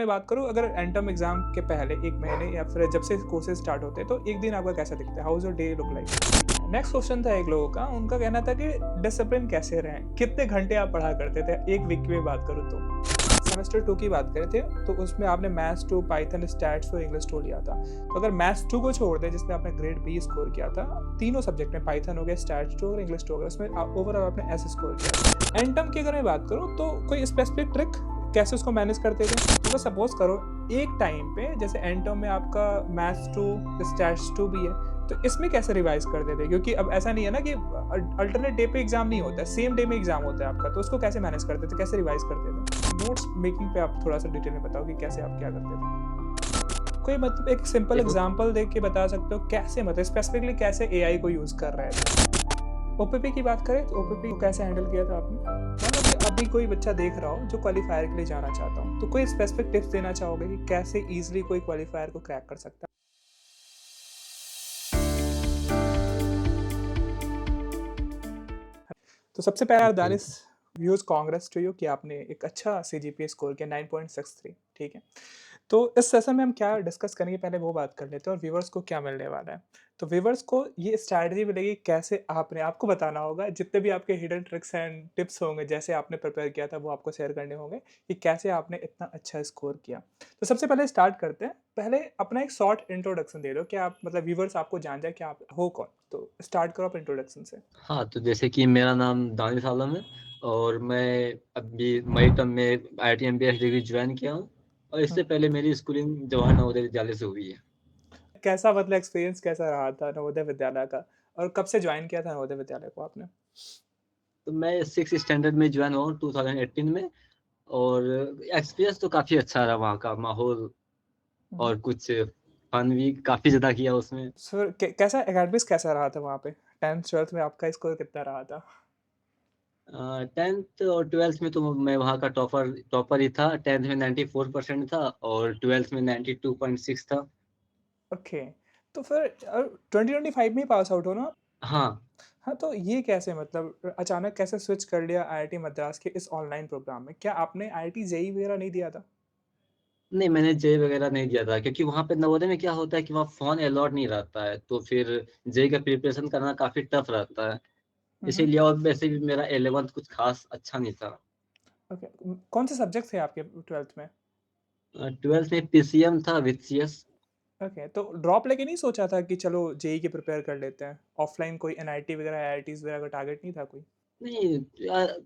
मैं बात करूँ अगर एंटर्म एग्ज़ाम के पहले 1 महीने या फिर जब से कोर्सेज़ स्टार्ट होते हैं, तो एक दिन आपका कैसा दिखता है? How is your day look like? Next question था एक लोगों का, उनका कहना था कि डिसिप्लिन कैसे रहें? कितने घंटे आप पढ़ा करते थे? 1 वीक की बात करूँ तो। सेमेस्टर 2 की बात करें थे, तो उसमें आपने मैथ्स 2, पाइथन, स्टैट्स और इंग्लिश 2 लिया था। तो अगर मैथ्स 2 को छोड़ दें, जिसमें आपने ग्रेड बी स्कोर किया था, तीनों सब्जेक्ट में पाइथन हो गया, स्टैट्स 2 और इंग्लिश 2 हो गया, उसमें ओवरऑल आपने एस स्कोर किया। एंटर्म की अगर मैं बात करूँ, तो कोई स्पेसिफिक ट्रिक कैसे उसको मैनेज करते थे? तो सपोज करो एक टाइम पे जैसे एंड टर्म में आपका मैथ्स 2 स्टैट्स 2 भी है, तो इसमें कैसे रिवाइज करते थे? क्योंकि अब ऐसा नहीं है ना कि अल्टरनेट डे पे एग्जाम नहीं होता है, सेम डे में एग्जाम होता है आपका, तो उसको कैसे मैनेज करते थे, कैसे रिवाइज करते थे? नोट्स मेकिंग पे आप थोड़ा सा डिटेल में बताओ कि कैसे आप क्या करते थे? कोई मतलब एक सिंपल देखो एग्जांपल दे के बता सकते हो कैसे, मतलब स्पेसिफिकली कैसे एआई को यूज कर रहे थे? ओपीपी की बात करें तो ओपीपी को कैसे हैंडल किया था आपने? मान लो कि अभी कोई बच्चा देख रहा हो जो क्वालीफायर के लिए जाना चाहता हो, तो कोई स्पेसिफिक टिप्स देना चाहोगे कि कैसे ईजिली कोई क्वालीफायर को क्रैक कर सकता है? तो सबसे पहले दानिश, बिल्कुल। व्यूज कांग्रेस टू यू कि आपने एक अच्छा सीजीपीए स्कोर किया 9.63। ठीक है, तो इस सेशन में हम क्या डिस्कस करेंगे, पहले वो बात कर लेते हैं और व्यूअर्स को क्या मिलने वाला है। तो व्यूअर्स को ये स्ट्रैटेजी मिलेगी, कैसे आपने आपको बताना होगा, जितने भी आपके हिडन ट्रिक्स एंड टिप्स होंगे जैसे आपने प्रिपेयर किया था वो आपको शेयर करने होंगे कि कैसे आपने इतना अच्छा स्कोर किया। तो सबसे पहले स्टार्ट करते हैं, पहले अपना एक शॉर्ट इंट्रोडक्शन दे दो कि आप मतलब व्यूअर्स आपको जान जाए कि आप हो कौन। तो स्टार्ट करो आप इंट्रोडक्शन से। हाँ, तो जैसे कि मेरा नाम दानिश आलम है और मैं अभी मई टर्म में आईआईटी एमबीए डिग्री जॉइन किया हूँ और इससे पहले मेरी स्कूलिंग जवाहर नवोदय विद्यालय से हुई है। कैसा मतलब एक्सपीरियंस कैसा रहा था नवोदय विद्यालय का? और कब से जॉइन किया था नवोदय विद्यालय को आपने? तो मैं 6th स्टैंडर्ड में जॉइन हुआ हूँ 2018 में और एक्सपीरियंस तो काफ़ी अच्छा रहा वहाँ का माहौल हुँ। और कुछ फन भी काफ़ी ज़्यादा किया उसमें। सर कैसा एकेडमिक्स कैसा रहा था वहाँ पे? 10th-12th में आपका स्कोर कितना रहा था? 10th और 12th में तो मैं वहाँ का टॉपर टॉपर ही था। 10th में 94% था और 12th में 92.6 था। ओके, तो फिर 2025 में ही पास आउट हो ना? हाँ। हाँ, तो ये कैसे मतलब अचानक कैसे स्विच कर लिया आईआईटी मद्रास के इस ऑनलाइन प्रोग्राम में? क्या आपने आईआईटी जेईई वगैरह नहीं दिया था? नहीं, मैंने जेईई वगैरह नहीं दिया था क्योंकि वहाँ पे नवोदय में क्या होता है कि वहाँ फ़ोन अलाउड नहीं रहता है, तो फिर जेईई का प्रिपरेशन करना काफ़ी टफ़ रहता है। हुँ, हुँ। इसीलिए और वैसे भी मेरा 11th कुछ ख़ास अच्छा नहीं था। ओके, कौन से सब्जेक्ट थे आपके 12th में? 12th में पीसीएम था विथ सीएस। ओके, तो ड्रॉप लेके नहीं सोचा था कि चलो जेईई की प्रिपेयर कर लेते हैं? ऑफलाइन कोई एनआईटी वगैरह, आईआईटीज़ वगैरह का टारगेट नहीं था कोई? नहीं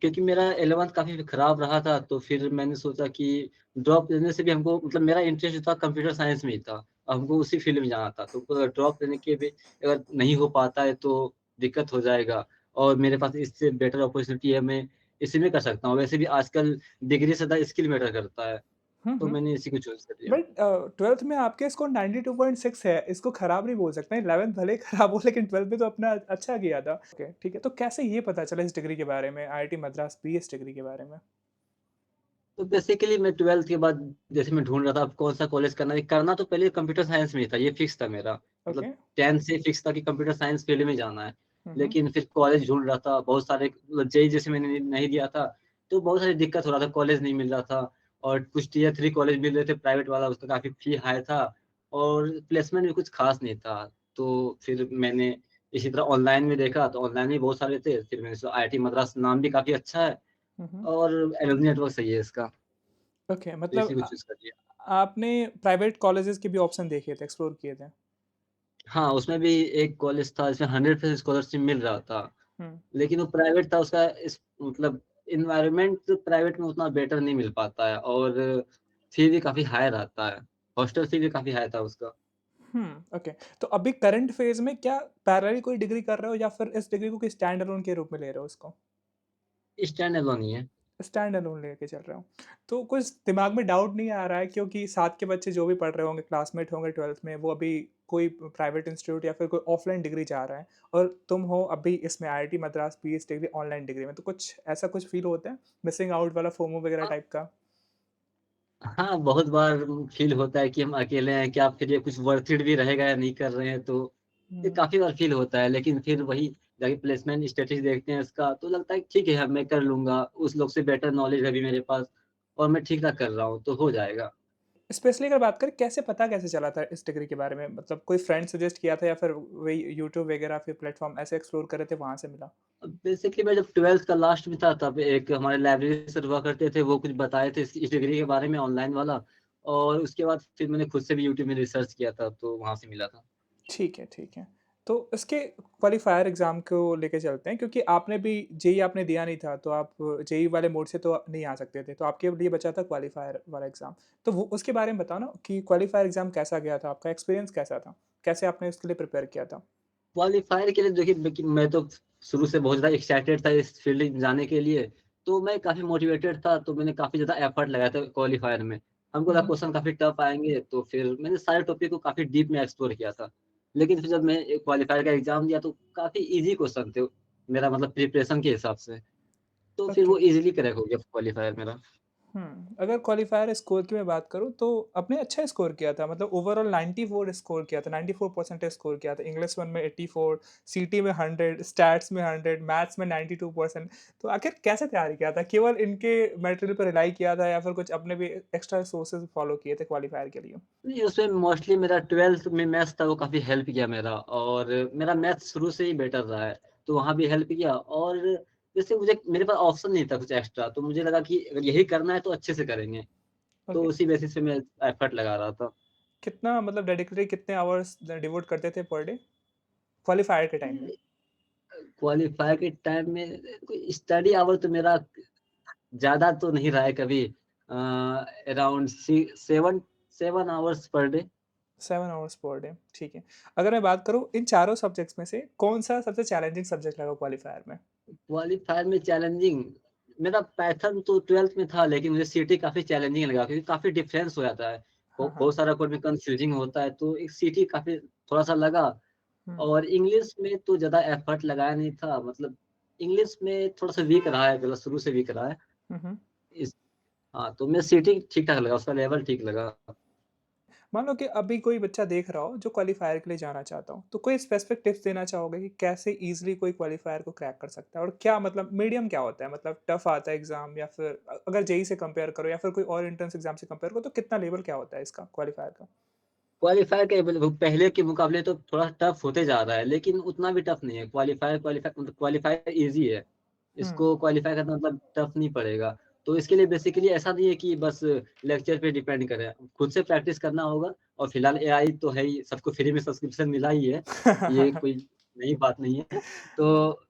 क्योंकि मेरा 11th काफ़ी खराब रहा था, तो फिर मैंने सोचा कि ड्रॉप लेने से भी हमको मतलब मेरा इंटरेस्ट जो था कंप्यूटर साइंस में ही था। हमको उसी फ़ील्ड में जाना था, तो ड्रॉप लेने के भी अगर नहीं हो पाता है तो दिक्कत हो जाएगा और मेरे पास इससे बेटर अपॉर्च्युनिटी है, मैं इसी में कर सकता हूँ। वैसे भी आजकल डिग्री से ज़्यादा स्किल मैटर करता है, हुँ, तो हुँ। मैंने इसी को चूज़ कर लिया। बट 12th में आपके स्कोर 92.6 है, इसको खराब नहीं बोल सकते हैं। 11th भले ही खराब हो लेकिन 12th में तो अपना अच्छा किया था। ओके, ठीक है। तो कैसे ये पता चला इस डिग्री के बारे में, आईआईटी मद्रास बीएस डिग्री के बारे में? तो बेसिकली मैं 12th के बाद जैसे मैं ढूँढ रहा था अब कौन-सा कॉलेज करना है, करना तो पहले कंप्यूटर साइंस में ही था, ये फिक्स था मेरा। ओके। मतलब 10th से फिक्स था कि कंप्यूटर साइंस फील्ड में जाना है। हुँ, हुँ। लेकिन फिर कॉलेज ढूँढ रहा था, बहुत सारे मतलब जेईई जैसे मैंने नहीं दिया था, तो बहुत सारी दिक्कत हो रहा था, कॉलेज नहीं मिल रहा था और कुछ टियर 3 कॉलेज मिल रहे थे प्राइवेट वाला, उसका काफ़ी फ़ी हाई था और प्लेसमेंट भी कुछ ख़ास नहीं था। तो फिर मैंने इसी तरह ऑनलाइन में देखा, तो ऑनलाइन भी बहुत सारे थे, फिर मैंने सोचा आईआईटी मद्रास नाम भी काफ़ी अच्छा है हुँ, हुँ। और एलुमनी नेटवर्क सही है इसका। ओके, तो मतलब इसी को चूज़ कर लिया। आपने प्राइवेट कॉलेजेस के भी ऑप्शन देखे थे, एक्सप्लोर किए थे? हाँ, उसमें भी एक कॉलेज था जिसमें 100% स्कॉलरशिप मिल रहा था। हुँ। लेकिन वो प्राइवेट था उसका इस मतलब एनवायरनमेंट प्राइवेट में उतना बेटर नहीं मिल पाता है और फ़ी भी काफ़ी हाई रहता है। हॉस्टल फ़ी भी काफ़ी हाई था उसका। ओके। तो अभी करंट फेज़ में क्या पैरेलल कोई डिग्री कर रहे हो या फिर इस डिग्री को कोई स्टैंड अलोन के रूप में ले रहे हो इसको? स्टैंड अलोन ही है। स्टैंड अलोन लेके चल रहा हूँ। तो कुछ दिमाग में डाउट नहीं आ रहा है क्योंकि साथ के बच्चे जो भी पढ़ रहे होंगे, क्लासमेट होंगे 12th में, वो अभी कोई प्राइवेट इंस्टीट्यूट या फिर कोई ऑफलाइन डिग्री चाह रहा है और तुम हो अभी इसमें IIT Madras pH degree online degree में, तो कुछ ऐसा कुछ फ़ील होता है? मिसिंग आउट वाला फोमो वगैरह हाँ, टाइप का? हाँ, बहुत बार फ़ील होता है कि हम अकेले हैं, क्या फिर ये कुछ वर्थ इट भी रहेगा या नहीं कर रहे हैं, तो ये हुँ। काफ़ी बार फ़ील होता है। लेकिन फिर वही जाके प्लेसमेंट स्टेटस देखते हैं इसका, तो लगता है कि ठीक है, मैं कर लूँगा, उस लोग से बेटर नॉलेज है अभी मेरे पास और मैं ठीक-ठाक कर रहा हूँ, तो हो जाएगा। स्पेशली अगर बात करें कैसे चला था इस डिग्री के बारे में? मतलब कोई फ्रेंड सजेस्ट किया था या फिर वही यूट्यूब वगैरह फिर प्लेटफ़ॉर्म ऐसे एक्सप्लोर कर रहे थे वहाँ से मिला? बेसिकली मैं जब 12th का लास्ट में था तब एक हमारे लाइब्रेरी सर हुआ करते थे, वो कुछ बताए थे इस डिग्री के बारे में ऑनलाइन वाला और उसके बाद फिर मैंने खुद से भी यूट्यूब में रिसर्च किया था, तो वहाँ से मिला था। ठीक है, ठीक है। तो इसके क्वालिफ़ायर एग्ज़ाम को लेके चलते हैं क्योंकि आपने भी जेईई आपने दिया नहीं था, तो आप जेईई वाले मोड से तो नहीं आ सकते थे, तो आपके लिए बचा था क्वालिफ़ायर वाला एग्ज़ाम। तो वो उसके बारे में बताओ ना कि क्वालिफ़ायर एग्ज़ाम कैसा गया था? आपका एक्सपीरियंस कैसा था? कैसे आपने इसके लिए प्रिपेयर किया था? क्वालीफायर के लिए देखिए लेकिन मैं तो शुरू से बहुत ज़्यादा एक्साइटेड था इस फील्ड में जाने के लिए, तो मैं काफ़ी मोटिवेटेड था, तो मैंने काफ़ी ज़्यादा एफर्ट लगाया था क्वालीफायर में। हमको हुँ, लगा हुँ। क्वेश्चन काफ़ी टफ आएँगे, तो फिर मैंने सारे टॉपिक को काफ़ी डीप में एक्सप्लोर किया था। लेकिन फिर जब मैं क्वालीफायर का एग्ज़ाम दिया तो काफ़ी ईज़ी क्वेश्चन थे, मेरा मतलब प्रिपरेशन के हिसाब से, तो फिर ओके। वो ईज़िली क्रैक हो गया क्वालीफायर मेरा। अगर क्वालिफ़ायर स्कोर की मैं बात करूँ तो आपने अच्छा स्कोर किया था मतलब ओवरऑल 94 स्कोर किया था, 94 परसेंटेज स्कोर किया था। इंग्लिश 1 में 84, सीटी में 100, स्टैट्स में 100, मैथ्स में 92%। तो आखिर कैसे तैयारी किया था? केवल इनके मटेरियल पर रिलाई किया था या फिर कुछ अपने भी एक्स्ट्रा सोर्सेज़ फॉलो किए थे क्वालिफ़ायर के लिए? नहीं, उसमें मोस्टली मेरा 12th में मैथ्स था, वो काफ़ी हेल्प किया मेरा और मेरा मैथ्स शुरू से ही बेटर रहा है, तो वहाँ भी हेल्प किया और जैसे मुझे मेरे पास ऑप्शन नहीं था कुछ एक्स्ट्रा, तो मुझे लगा कि अगर यही करना है तो अच्छे से करेंगे, तो ओके। उसी बेसिस पे मैं एफर्ट लगा रहा था। कितना मतलब डेडिकेटली कितने आवर्स डिवोट करते थे पर डे क्वालिफ़ायर के टाइम में? क्वालीफाई के टाइम में कोई स्टडी आवर तो मेरा ज़्यादा तो नहीं रहा है कभी around 7 hours per day. 7 hours per day, ठीक है। अगर मैं बात करूँ इन चारों सब्जेक्ट्स में से कौन-सा सबसे चैलेंजिंग सब्जेक्ट लगा क्वालिफ़ायर में? क्वालीफायर में चैलेंजिंग मेरा पाइथन तो 12th में था, लेकिन मुझे सीटी काफ़ी चैलेंजिंग लगा क्योंकि काफ़ी डिफरेंस हो जाता है। हाँ, बहुत हाँ। सारा कोड में कन्फ्यूजिंग होता है, तो एक सीटी काफ़ी थोड़ा-सा लगा हुँ, और इंग्लिश में तो ज़्यादा एफर्ट लगाया नहीं था, मतलब इंग्लिश में थोड़ा-सा वीक रहा है, मतलब शुरू से वीक रहा है। हुँ, हुँ। इस हाँ, तो मैं सीटी ठीक-ठाक लगा, उसका लेवल ठीक लगा। मान लो कि अभी कोई बच्चा देख रहा हो जो क्वालिफ़ायर के लिए जाना चाहता हो, तो कोई स्पेसिफ़िक टिप्स देना चाहोगे कि कैसे ईज़िली कोई क्वालिफ़ायर को क्रैक कर सकता है? और क्या मतलब मीडियम क्या होता है? मतलब टफ़ आता है एग्ज़ाम या फिर अगर जेईई से कंपेयर करो या फिर कोई और एंट्रेंस एग्ज़ाम से कंपेयर करो तो कितना लेवल क्या होता है इसका क्वालिफ़ायर का? क्वालीफाई के पहले के मुकाबले तो थोड़ा टफ होते जा रहा है, लेकिन उतना भी टफ नहीं है। क्वालीफाई मतलब क्वालीफाई ईज़ी है। हुँ। इसको क्वालीफाई करना मतलब टफ नहीं पड़ेगा। तो इसके लिए बेसिकली ऐसा नहीं है कि बस लेक्चर पे डिपेंड करें। खुद से प्रैक्टिस करना होगा और फिलहाल एआई तो है ही, सबको फ्री में सब्सक्रिप्शन मिला ही है। ये कोई नई बात नहीं है। तो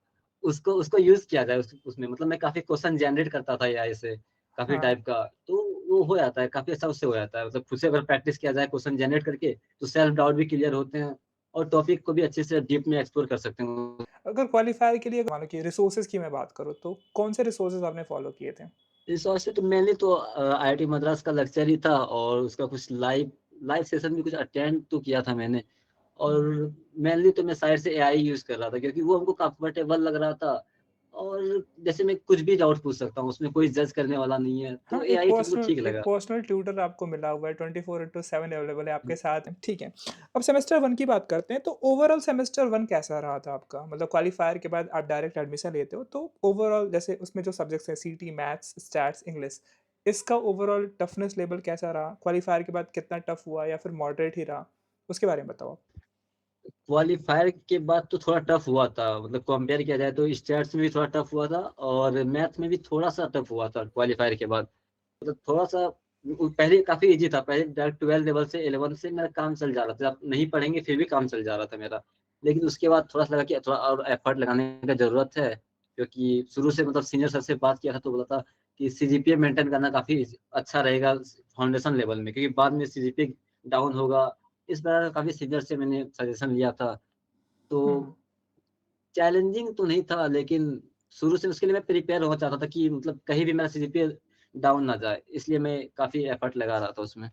उसको उसको यूज़ किया जाए उसमें मतलब मैं काफ़ी क्वेश्चन जनरेट करता था एआई से, काफ़ी हाँ। टाइप का। तो वो हो जाता है, काफ़ी अच्छा उससे हो जाता है। मतलब खुद से अगर प्रैक्टिस किया जाए क्वेश्चन जनरेट करके, तो सेल्फ डाउट भी क्लियर होते हैं और टॉपिक को भी अच्छे से डीप में एक्सप्लोर कर सकते हैं। अगर क्वालिफ़ायर के लिए मान लो कि रिसोर्सेज़ की मैं बात करूँ तो कौन से रिसोर्सेज़ आपने फ़ॉलो किए थे? रिसोर्स से तो मेनली तो आईआईटी मद्रास का लेक्चर ही था और उसका कुछ लाइव लाइव सेशन भी कुछ अटेंड तो किया था मैंने हुँ, और हुँ। मेनली तो मैं साइड से एआई यूज़ कर रहा था क्योंकि वो हमको कंफर्टेबल लग रहा था और जैसे मैं कुछ भी डाउट पूछ सकता हूँ, उसमें कोई जज करने वाला नहीं है, तो हाँ, एआई हमको ठीक एक लगा। पर्सनल ट्यूटर आपको मिला हुआ है 24/7 अवेलेबल है आपके साथ, ठीक है। अब सेमेस्टर 1 की बात करते हैं, तो ओवरऑल सेमेस्टर 1 कैसा रहा था आपका? मतलब क्वालिफायर के बाद आप डायरेक्ट एडमिशन लेते हो, तो ओवरऑल जैसे उसमें जो सब्जेक्ट्स हैं सीटी, मैथ्स, स्टैट्स, इंग्लिश, इसका ओवरऑल टफनेस लेवल कैसा रहा? क्वालिफायर के बाद कितना टफ हुआ या फिर मॉडरेट ही रहा? उसके बारे में बताओ आप। क्वालीफायर के बाद तो थोड़ा टफ हुआ था, मतलब कंपेयर किया जाए तो स्टैट्स में भी थोड़ा टफ हुआ था और मैथ में भी थोड़ा-सा टफ हुआ था क्वालीफायर के बाद। मतलब थोड़ा-सा पहले काफ़ी ईज़ी था, पहले डायरेक्ट 12 लेवल से 11 से मेरा काम चल जा रहा था। आप नहीं पढ़ेंगे फिर भी काम चल जा रहा था मेरा। लेकिन उसके बाद थोड़ा-सा लगा कि थोड़ा और एफर्ट लगाने का ज़रूरत है, क्योंकि शुरू से मतलब सीनियर सर से बात किया था तो बोला था कि सीजीपीए मेंटेन करना काफ़ी अच्छा रहेगा फाउंडेशन लेवल में, क्योंकि बाद में सीजीपीए डाउन होगा। इस प्रकार काफ़ी सीनियर से मैंने सजेशन लिया था। तो हुँ। चैलेंजिंग तो नहीं था, लेकिन शुरू से उसके लिए मैं प्रिपेयर होना चाहता था कि मतलब कहीं भी मेरा सीजीपीए डाउन ना जाए, इसलिए मैं काफ़ी एफर्ट लगा रहा था उसमें।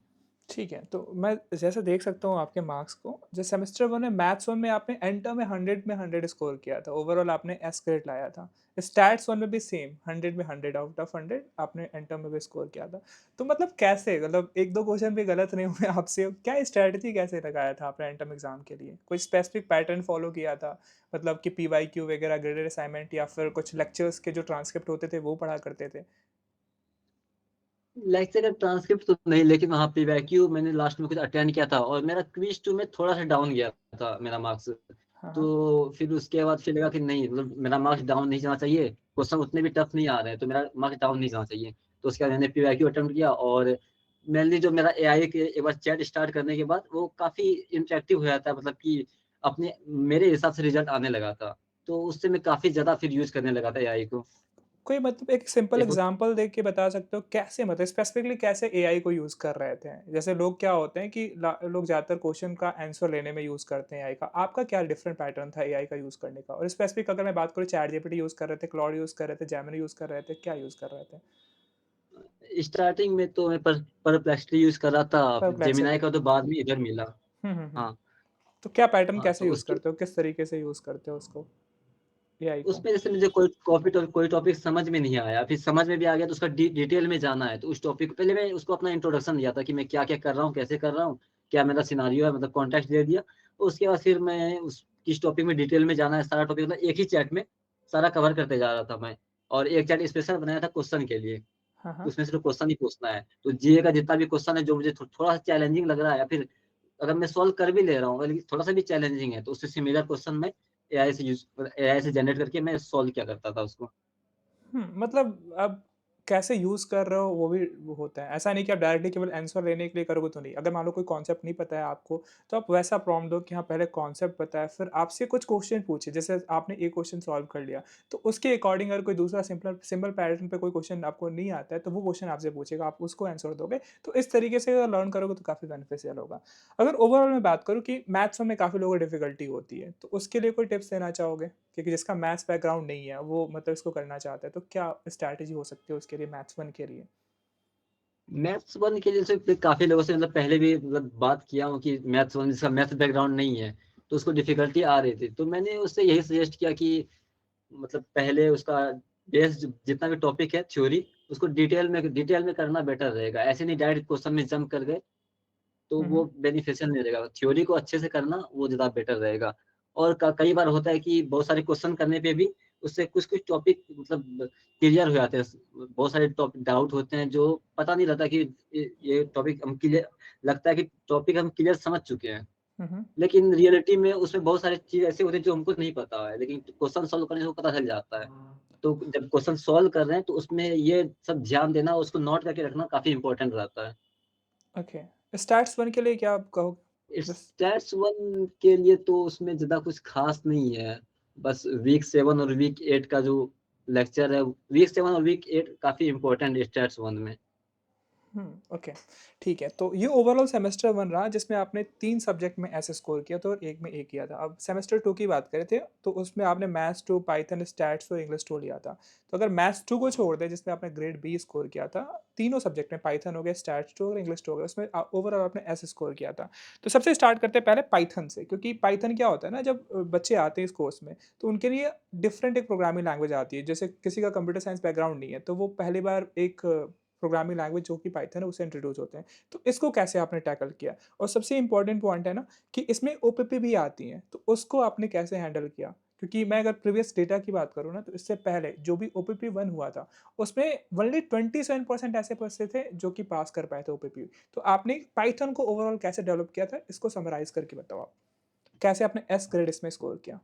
ठीक है, तो मैं जैसे देख सकता हूँ आपके मार्क्स को, जो सेमेस्टर 1 में मैथ्स 1 में आपने एंटर में 100 स्कोर किया था, ओवरऑल आपने एस ग्रेड लाया था। स्टैट्स 1 में भी सेम 100 में 100 आउट ऑफ 100 आपने एंटर में भी स्कोर किया था। तो मतलब कैसे मतलब 1-2 क्वेश्चन भी गलत नहीं हुए आपसे, क्या स्ट्रैटेजी कैसे लगाया था आपने एंटम एग्ज़ाम के लिए? कोई स्पेसिफिक पैटर्न फॉलो किया था? मतलब कि पीवाईक्यू वगैरह ग्रेडेड असाइनमेंट या फिर कुछ लेक्चर्स के जो ट्रांसक्रिप्ट होते थे वो पढ़ा करते थे? लेक्चर का ट्रांसक्रिप्ट तो नहीं, लेकिन वहाँ पीवाईक्यू मैंने लास्ट में कुछ अटेंड किया था और मेरा क्विज़ 2 में थोड़ा-सा डाउन गया था मेरा मार्क्स। हाँ, हाँ। तो फिर उसके बाद फिर लगा कि नहीं, मतलब मेरा मार्क्स डाउन नहीं जाना चाहिए, क्वेश्चन उतने भी टफ नहीं आ रहे हैं, तो मेरा मार्क्स डाउन नहीं जाना चाहिए। तो उसके बाद मैंने पीवाईक्यू अटेम्प्ट किया और मेनली जो मेरा एआई के एक बार चैट स्टार्ट करने के बाद वो काफ़ी इंटरैक्टिव हो जाता है, मतलब कि अपने मेरे हिसाब से रिज़ल्ट आने लगा था। तो उससे मैं काफ़ी ज़्यादा फिर यूज़ करने लगा था एआई को। कोई मतलब एक सिंपल एक होत एग्जांपल दे के बता सकते हो कैसे, मतलब स्पेसिफिकली कैसे एआई को यूज़ कर रहे थे? जैसे लोग क्या होते हैं कि लोग ज़्यादातर क्वेश्चन का आंसर लेने में यूज़ करते हैं एआई का। आपका क्या डिफरेंट पैटर्न था एआई का यूज़ करने का? और स्पेसिफिक अगर मैं बात करूँ, चैट जीपीटी यूज़ कर रहे थे, क्लॉड यूज़ कर रहे थे, जेमिनी यूज़ कर रहे थे, क्या यूज़ कर रहे थे? स्टार्टिंग में तो मैं परप्लेक्सिटी यूज़ कर रहा था, फिर जेमिनी परप्लेक्सिटी। का तो बाद में इधर मिला। हुँ। हाँ, तो क्या पैटर्न हाँ, कैसे तो यूज़ उसके करते हो? किस तरीके से यूज़ करते हो उसको, एआई को? उसमें जैसे मुझे कोई टॉपिक समझ में नहीं आया, फिर समझ में भी आ गया तो उसका डिटेल में जाना है, तो उस टॉपिक पहले मैं उसको अपना इंट्रोडक्शन दिया था कि मैं क्या-क्या कर रहा हूँ, कैसे कर रहा हूँ, क्या मेरा सिनेरियो है, मतलब कॉन्टेक्स्ट दे दिया। उसके बाद फिर मैं उस किस टॉपिक में डिटेल में जाना है, सारा टॉपिक मतलब एक ही चैट में सारा कवर करते जा रहा था मैं। और एक चैट स्पेशल बनाया था क्वेश्चन के लिए, हाँ, हाँ। उसमें सिर्फ क्वेश्चन ही पूछना है। तो जीए का जितना भी क्वेश्चन है जो मुझे थोड़ा-सा चैलेंजिंग लग रहा है या फिर अगर मैं सॉल्व कर भी ले रहा हूँ, लेकिन थोड़ा-सा भी चैलेंजिंग है, तो उससे सिमिलर क्वेश्चन मैं एआई से जनरेट करके मैं सॉल्व किया करता था उसको। मतलब अब कैसे यूज़ कर रहे हो वो भी वो होता है। ऐसा नहीं कि आप डायरेक्टली केवल आंसर लेने के लिए करोगे तो नहीं। अगर मान लो कोई कॉन्सेप्ट नहीं पता है आपको, तो आप वैसा प्रॉम्प्ट दो कि हाँ, पहले कॉन्सेप्ट पता है, फिर आपसे कुछ क्वेश्चन पूछे। जैसे आपने एक क्वेश्चन सॉल्व कर लिया, तो उसके अकॉर्डिंग अगर कोई दूसरा सिंपल पैटर्न पे कोई क्वेश्चन आपको नहीं आता है, तो वो क्वेश्चन आपसे पूछेगा, आप उसको आंसर दोगे। तो इस तरीके से अगर लर्न करोगे तो काफ़ी बेनिफिशियल होगा। अगर ओवरऑल मैं बात करूँ कि मैथ्स में काफ़ी लोगों को डिफ़िकल्टी होती है, तो उसके लिए कोई टिप्स देना चाहोगे? क्योंकि जिसका मैथ्स बैकग्राउंड नहीं है, वो मतलब इसको करना चाहता है, तो क्या स्ट्रैटेजी हो सकती है उसके लिए मैथ्स 1 के लिए? मैथ्स 1 के जैसे फिर काफ़ी लोगों से मतलब पहले भी मतलब बात किया हूँ कि मैथ्स 1 जिसका मैथ्स बैकग्राउंड नहीं है, तो उसको डिफ़िकल्टी आ रही थी। तो मैंने उससे यही सजेस्ट किया कि मतलब पहले उसका बेस जितना भी टॉपिक है थ्योरी, उसको डिटेल में करना बेटर रहेगा। ऐसे नहीं डायरेक्ट क्वेश्चन में जंप कर गए तो हुँ, वो हुँ। बेनिफिशियल नहीं रहेगा। थ्योरी को अच्छे से करना वो ज़्यादा बेटर रहेगा। और क कई बार होता है कि बहुत सारे क्वेश्चन करने पे भी उससे कुछ-कुछ टॉपिक मतलब क्लियर हो जाते हैं। बहुत सारे डाउट होते हैं जो पता नहीं रहता कि ये टॉपिक हम क्लियर लगता है कि टॉपिक हम क्लियर समझ चुके हैं। हुँ, हुँ। लेकिन रियलिटी में उसमें बहुत सारी चीज़ ऐसी होती है जो हमको नहीं पता है, लेकिन क्वेश्चन सॉल्व करने से वो पता चल जाता है। तो जब क्वेश्चन सॉल्व कर रहे हैं तो उसमें ये सब ध्यान देना, उसको नोट करके रखना काफ़ी इम्पोर्टेंट रहता है। ओके। स्टैट्स 1 के लिए क्या आप कहोगे? बस। स्टेट्स 1 के लिए तो उसमें ज़्यादा कुछ ख़ास नहीं है। बस वीक 7 और वीक 8 का जो लेक्चर है, वीक 7 और वीक 8 काफ़ी इम्पोर्टेंट है स्टेट्स 1 में। ओके, ठीक है। तो ये ओवरऑल सेमेस्टर 1 रहा जिसमें आपने 3 सब्जेक्ट में ऐसे स्कोर किया था और 1 में ए किया था। अब सेमेस्टर 2 की बात करें थे, तो उसमें आपने मैथ्स 2, पाइथन, स्टैट्स और इंग्लिश 2 लिया था। तो अगर मैथ्स 2 को छोड़ दें जिसमें आपने ग्रेड बी स्कोर किया था, तीनों सब्जेक्ट में पाइथन हो गया, स्टैट्स 2 और इंग्लिश 2 हो गया, उसमें ओवरऑल आपने एस स्कोर किया था। तो सबसे स्टार्ट करते हैं पहले पाइथन से, क्योंकि पाइथन क्या होता है ना, जब बच्चे आते हैं इस कोर्स में, तो उनके लिए डिफरेंट एक प्रोग्रामिंग लैंग्वेज आती है। जैसे किसी का कंप्यूटर साइंस बैकग्राउंड नहीं है, तो वो पहली बार एक प्रोग्रामिंग लैंग्वेज जो कि पाइथन है उससे इंट्रोड्यूस होते हैं। तो इसको कैसे आपने टैकल किया? और सबसे इम्पोर्टेंट पॉइंट है ना कि इसमें ओपीपी भी आती हैं, तो उसको आपने कैसे हैंडल किया? क्योंकि मैं अगर प्रीवियस डेटा की बात करूँ ना, तो इससे पहले जो भी ओपीपी 1 हुआ था, उसमें ओनली 27% ऐसे बच्चे थे जो कि पास कर पाए थे ओपीपी। तो आपने पाइथन को ओवरऑल कैसे डेवलप किया था? इसको समराइज़ करके बताओ आप। कैसे आपने एस ग्रेड इसमें स्कोर किया?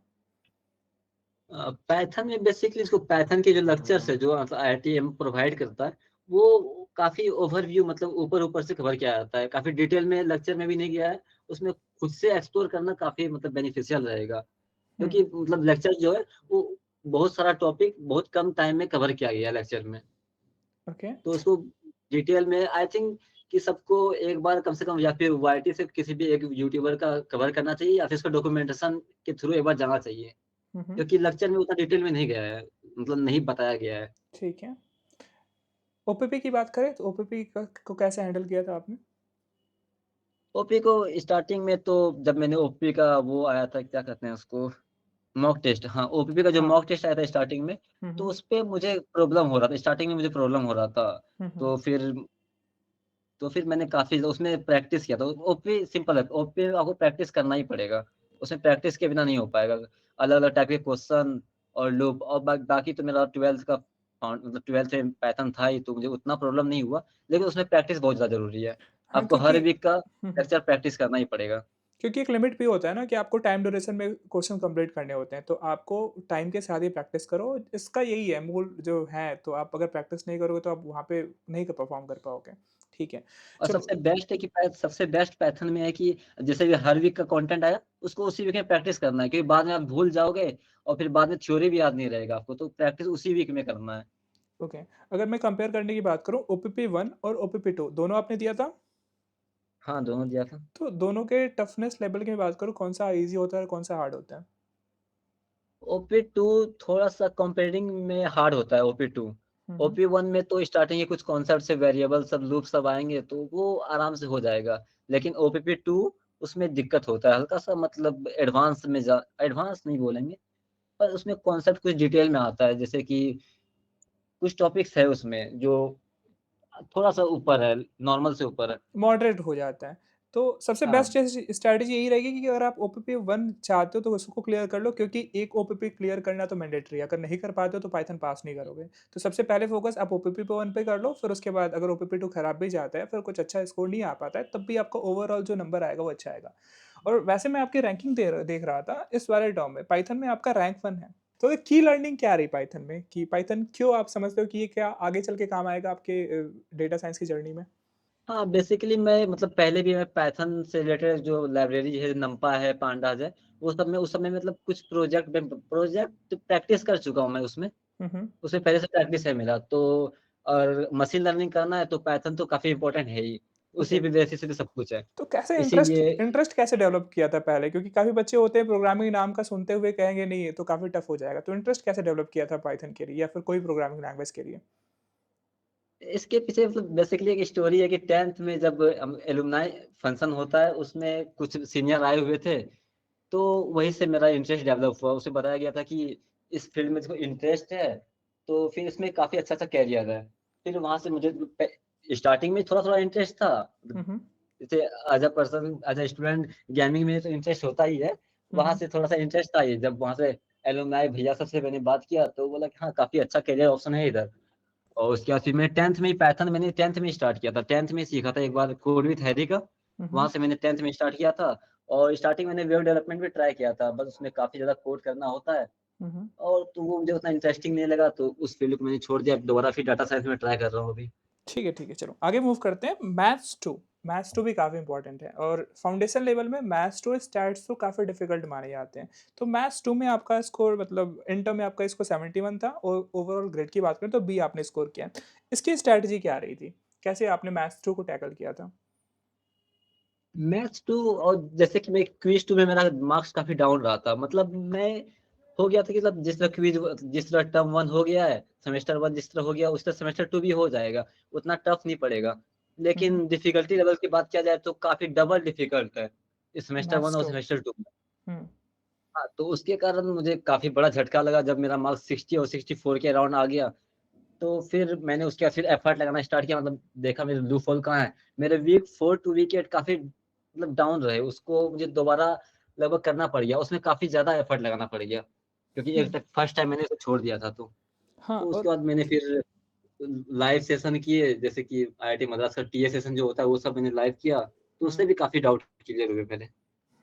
पाइथन में बेसिकली इसको पाइथन के जो लेक्चर्स है, जो मतलब आईआईटीएम प्रोवाइड करता है, वो काफ़ी ओवरव्यू मतलब ऊपर-ऊपर से कवर किया जाता है। काफ़ी डिटेल में लेक्चर में भी नहीं गया है। उसमें खुद से एक्सप्लोर करना काफ़ी मतलब बेनिफिशियल रहेगा। हुँ, क्योंकि मतलब लेक्चर जो है, वो बहुत सारा टॉपिक बहुत कम टाइम में कवर किया गया है लेक्चर में। ओके। तो उसको डिटेल में आई थिंक कि सबको एक बार कम से कम या फिर वाईटी से किसी भी एक यूट्यूबर का कवर करना चाहिए या फिर उसका डॉक्यूमेंटेशन के थ्रू एक बार जाना चाहिए। हुँ, हुँ। क्योंकि लेक्चर में उतना डिटेल में नहीं गया है, मतलब नहीं बताया गया है। ठीक है। ओपीपी की बात करें तो ओपीपी को कैसे हैंडल किया था आपने? ओपी को स्टार्टिंग में तो जब मैंने ओपी का वो आया था, क्या कहते हैं उसको, मॉक टेस्ट, हाँ, ओपीपी का जो हाँ। मॉक टेस्ट आया था स्टार्टिंग में, हुँ, तो हुँ। उसपे मुझे प्रॉब्लम हो रहा था, स्टार्टिंग में मुझे प्रॉब्लम हो रहा था। हुँ, हुँ। तो फिर मैंने काफ़ी उसमें प्रैक्टिस किया था। ओपी सिंपल है, ओपी में आपको प्रैक्टिस करना ही पड़ेगा। उसमें प्रैक्टिस के बिना नहीं हो पाएगा। अलग-अलग टाइप के क्वेश्चन और लूप और बाकी तो मेरा 12th का मतलब 12th में पाइथन था ही, तो मुझे उतना प्रॉब्लम नहीं हुआ, लेकिन उसमें प्रैक्टिस बहुत ज़्यादा ज़रूरी है। हाँ, आपको हर क्योंकि वीक का हुँ, हुँ। लेक्चर प्रैक्टिस करना ही पड़ेगा। क्योंकि एक लिमिट भी होता है ना कि आपको टाइम ड्यूरेशन में क्वेश्चन कंप्लीट करने होते हैं, तो आपको टाइम के साथ ही प्रैक्टिस करो। इसका यही है मूल जो है, तो आप अगर प्रैक्टिस नहीं करोगे तो आप वहाँ पे नहीं क परफ़ॉर्म कर पाओगे। ठीक है, और सबसे चलो बेस्ट है कि सबसे बेस्ट पाइथन में है कि जैसे भी हर वीक का कंटेंट आया, उसको उसी वीक में प्रैक्टिस करना है, क्योंकि बाद में आप भूल जाओगे और फिर बाद में थ्योरी भी याद नहीं रहेगा आपको, तो प्रैक्टिस उसी वीक में करना है। ओके। अगर मैं कंपेयर करने की बात करूँ ओपीपी 1 और ओपीपी 2 दोनों आपने दिया था? हाँ, दोनों दिया था। तो दोनों के टफनेस लेवल की मैं बात करूँ कौन-सा ईज़ी होता है और कौन-सा हार्ड होता है? ओपी 2 थोड़ा-सा कंपेयरिंग में हार्ड होता है ओपी 2। हुँ, हुँ। ओपी 1 में तो स्टार्टिंग के कुछ कॉन्सेप्ट से वेरिएबल सब लूप सब आएँगे, तो वो आराम से हो जाएगा। लेकिन ओपीपी 2 उसमें दिक्कत होता है, हल्का-सा मतलब एडवांस नहीं बोलेंगे, पर उसमें कॉन्सेप्ट कुछ डिटेल में आता है, जैसे कि कुछ टॉपिक्स है उसमें जो थोड़ा-सा ऊपर है, नॉर्मल से ऊपर है। मॉडरेट हो जाता है। तो सबसे हाँ। बेस्ट स्ट्रैटेजी यही रहेगी कि अगर आप ओपीपी 1 चाहते हो तो उसको क्लियर कर लो क्योंकि एक ओपीपी क्लियर करना तो मैंडेटरी है। अगर नहीं कर पाते हो तो पाइथन पास नहीं करोगे। तो सबसे पहले फ़ोकस आप ओपीपी पे 1 पे कर लो, फिर उसके बाद अगर ओपीपी 2 खराब भी जाता है, फिर कुछ अच्छा स्कोर नहीं आ पाता है, तब भी आपका ओवरऑल जो नंबर आएगा वो अच्छा आएगा। और वैसे मैं आपकी रैंकिंग देख रहा था इस वाले टर्म में, पाइथन में आपका रैंक 1 है। तो एक की लर्निंग क्या रही पाइथन में कि पाइथन क्यों आप समझते हो कि ये क्या आगे चल के काम आएगा आपके डेटा साइंस की जर्नी में? हाँ, बेसिकली मैं मतलब पहले भी मैं पाइथन से रिलेटेड जो लाइब्रेरी है, नंपा है, पांडास है, वो सब में उस समय मतलब कुछ प्रोजेक्ट प्रैक्टिस कर चुका हूँ मैं उसमें। हुँ, हुँ। उससे पहले से प्रैक्टिस है मेरा, तो और मशीन लर्निंग करना है तो पाइथन तो काफ़ी इम्पोर्टेंट है ही। ओके। उसी पे बेसिस पे सब कुछ है। तो कैसे इंटरेस्ट इसीलिए इंटरेस्ट कैसे डेवलप किया था पहले? क्योंकि काफ़ी बच्चे होते हैं प्रोग्रामिंग नाम का सुनते हुए कहेंगे नहीं ये तो काफ़ी टफ हो जाएगा। तो इंटरेस्ट कैसे डेवलप किया था पाइथन के लिए या फिर कोई प्रोग्रामिंग लैंग्वेज के लिए? इसके पीछे मतलब बेसिकली एक स्टोरी है कि 10th में जब एलुमनाई फंक्शन होता है, उसमें कुछ सीनियर आए हुए थे, तो वहीं से मेरा इंटरेस्ट डेवलप हुआ। उसे बताया गया था कि इस फ़ील्ड में इसको इंटरेस्ट है, तो फिर इसमें काफ़ी अच्छा-अच्छा करियर है। फिर वहाँ से मुझे स्टार्टिंग में थोड़ा-थोड़ा इंटरेस्ट था। हुँ, हुँ। जैसे एज़ अ स्टूडेंट गेमिंग में तो इंटरेस्ट होता ही है। हुँ, वहाँ हुँ। से थोड़ा-सा इंटरेस्ट था ही। जब वहाँ से एलुमनाई भैया सबसे मैंने बात किया, तो बोला कि हाँ, काफ़ी अच्छा करियर ऑप्शन है इधर। और उसके बाद फिर मैं 10th में ही पाइथन मैंने 10th में ही स्टार्ट किया था। 10th में ही सीखा था एक बार कोड विथ हैरी का, हुँ, वहाँ हुँ। से मैंने 10th में स्टार्ट किया था और स्टार्टिंग मैंने वेब डेवलपमेंट भी ट्राई किया था, बस उसमें काफ़ी ज़्यादा कोड करना होता है हुँ, हुँ। और तो वो मुझे उतना इंटरेस्टिंग नहीं लगा, तो उस फ़ील्ड को मैंने छोड़ दिया। अब दोबारा फिर डाटा साइंस में ट्राई कर रहा हूँ अभी। ठीक है, चलो आगे मूव करते हैं मैथ्स 2। मैथ्स 2 भी काफ़ी इंपॉर्टेंट है और फाउंडेशन लेवल में मैथ्स 2 स्टैट्स तो काफ़ी डिफिकल्ट माने जाते हैं। तो मैथ्स 2 में आपका स्कोर मतलब इंटर में आपका स्कोर 71 था और ओवरऑल ग्रेड की बात करें तो बी आपने स्कोर किया। इसकी स्ट्रैटेजी क्या रही थी? कैसे आपने मैथ्स 2 को टैकल किया था? मैथ्स 2 और जैसे कि मैं क्विज़ 2 में मेरा मार्क्स काफ़ी डाउन रहा था। मतलब मैं हो गया था कि मतलब जिस तरह टर्म 1 हो गया है, सेमेस्टर 1 जिस तरह हो गया, उस तरह सेमेस्टर 2 भी हो जाएगा। उतना टफ नहीं पड़ेगा। हुँ, हुँ। लेकिन डिफ़िकल्टी लेवल की बात किया जाए तो काफ़ी डबल डिफ़िकल्ट है, इस सेमेस्टर 1 मैथ्स और 2 सेमेस्टर 2 में। हुँ, हाँ, तो उसके कारण मुझे काफ़ी बड़ा झटका लगा जब मेरा मार्क्स 60 और 64 के अराउंड आ गया। तो फिर मैंने उसके बाद फिर एफर्ट लगाना स्टार्ट किया, मतलब देखा मेरे लूपहोल कहाँ है। मेरे वीक 4 टू वीक 8 काफ़ी मतलब डाउन रहे, उसको मुझे दोबारा लगभग करना पड़ गया। उसमें काफ़ी ज़्यादा एफर्ट लगाना पड़ गया, क्योंकि हुँ। एक तक फर्स्ट टाइम मैंने उसे छोड़ दिया था तो। हाँ तो उसके और बाद मैंने फिर लाइव सेशन किए, जैसे कि आईआईटी मद्रास का टीए सेशन जो होता है, वो सब मैंने लाइव किया, तो हुँ। उससे भी काफ़ी डाउट क्लियर हुए मेरे।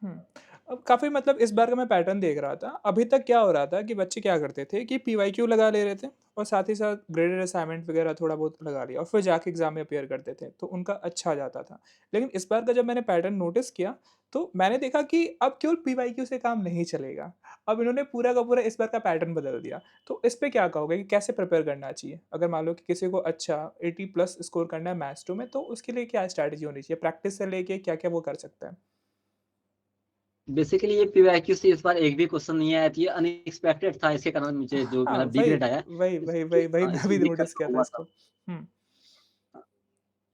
हुँ। अब काफ़ी मतलब इस बार का मैं पैटर्न देख रहा था। अभी तक क्या हो रहा था कि बच्चे क्या करते थे कि पीवाईक्यू लगा ले रहे थे और साथ ही साथ ग्रेडेड असाइनमेंट वगैरह थोड़ा बहुत लगा लिया और फिर जाके एग्ज़ाम में अपीयर करते थे, तो उनका अच्छा जाता था। लेकिन इस बार का जब मैंने पैटर्न नोटिस किया, तो मैंने देखा कि अब केवल पीवाईक्यू से काम नहीं चलेगा। अब इन्होंने पूरा का पूरा इस बार का पैटर्न बदल दिया। तो इस पे क्या कहोगे कि कैसे प्रिपेयर करना चाहिए? अगर मान लो कि किसी को अच्छा 80 प्लस स्कोर करना है मैथ्स 2 में, तो उसके लिए क्या स्ट्रैटेजी होनी चाहिए? प्रैक्टिस से लेके क्या-क्या वो कर सकता है? बेसिकली ये पीवाईक्यू से इस बार एक भी क्वेश्चन नहीं आया था, ये अनएक्सपेक्टेड था, इसके कारण मुझे जो हाँ, मेरा बी वही ग्रेड आया, वही वही वही वही मैं भी इसमें दिक्कत नोटिस तो किया था हुआ इसको। था। हुँ,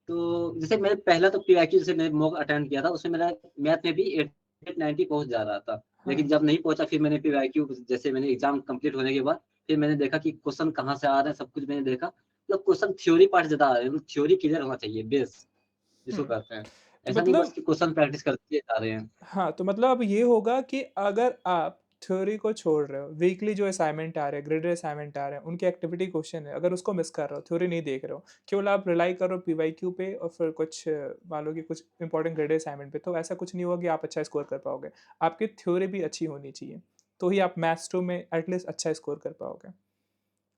तो जैसे मैं पहला तो पीवाईक्यू जैसे मैंने मॉक अटेम्प्ट किया था, उसमें मेरा मैथ में भी 88-90 पहुँच जा रहा था। हाँ, लेकिन जब नहीं पहुँचा फिर मैंने पीवाईक्यू जैसे मैंने एग्ज़ाम कंप्लीट होने के बाद, फिर मैंने देखा कि क्वेश्चन कहाँ से आ रहे हैं, सब कुछ मैंने देखा। मतलब क्वेश्चन थ्योरी पार्ट ज़्यादा आ रहे हैं, मतलब थ्योरी क्लियर होना चाहिए, बेस हुँ। जिसको कहते हैं। तो ऐसा नहीं बस मतलब कि क्वेश्चन प्रैक्टिस करते जा रहे हैं। हाँ, तो मतलब अब ये होगा कि अगर आप थ्योरी को छोड़ रहे हो, वीकली जो असाइनमेंट आ रहे हैं, ग्रेडेड असाइनमेंट आ रहे हैं, उनके एक्टिविटी क्वेश्चन है, अगर उसको मिस कर रहे हो, थ्योरी नहीं देख रहे हो, केवल आप रिलाई कर रहे हो पीवाईक्यू पे और फिर कुछ मान लो कि कुछ इंपॉर्टेंट ग्रेडेड असाइनमेंट पे, तो ऐसा कुछ नहीं होगा कि आप अच्छा स्कोर कर पाओगे। आपकी थ्योरी भी अच्छी होनी चाहिए, तो ही आप मैथ्स 2 में एटलीस्ट अच्छा स्कोर कर पाओगे।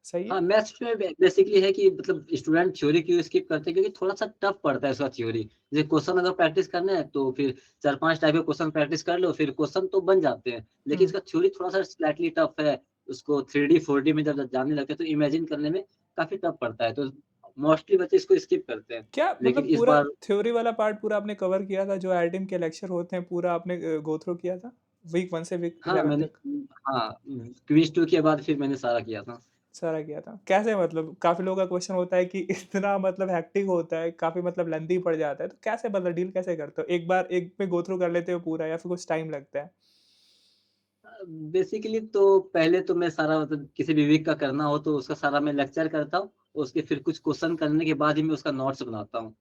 सही है? हाँ, मैथ्स में बेसिकली है कि मतलब स्टूडेंट थ्योरी क्यों स्किप करते हैं, क्योंकि थोड़ा-सा टफ पड़ता है उसका थ्योरी। जैसे क्वेश्चन अगर प्रैक्टिस करना है तो फिर 4-5 टाइप के क्वेश्चन प्रैक्टिस कर लो, फिर क्वेश्चन तो बन जाते हैं। लेकिन हुँ। इसका थ्योरी थोड़ा-सा स्लाइटली टफ है। उसको 3D, 4D में जब जानने लगते हैं तो इमेजिन करने में काफ़ी टफ पड़ता है। तो मोस्टली बच्चे इसको स्किप करते हैं। क्या लेकिन मतलब इस पूरा बार थ्योरी वाला पार्ट पूरा आपने कवर किया था, जो आईआईटीएम के लेक्चर होते हैं, पूरा आपने गो थ्रू किया था? वीक 1 से वीक हाँ, 11 मैंने तक? हाँ, क्विज़ 2 के बाद फिर मैंने सारा किया था। सारा किया था। कैसे मतलब काफ़ी लोगों का क्वेश्चन होता है कि इतना मतलब हेक्टिक होता है, काफ़ी मतलब लेंथी पड़ जाता है, तो कैसे मतलब डील कैसे करते हो? एक बार एक में गो थ्रू कर लेते हो पूरा या फिर कुछ टाइम लगता है? बेसिकली तो पहले तो मैं सारा मतलब किसी भी वीक का करना हो तो उसका सारा मैं लेक्चर करता हूँ, उसके फिर कुछ क्वेश्चन करने के बाद ही मैं उसका नोट्स बनाता हूँ।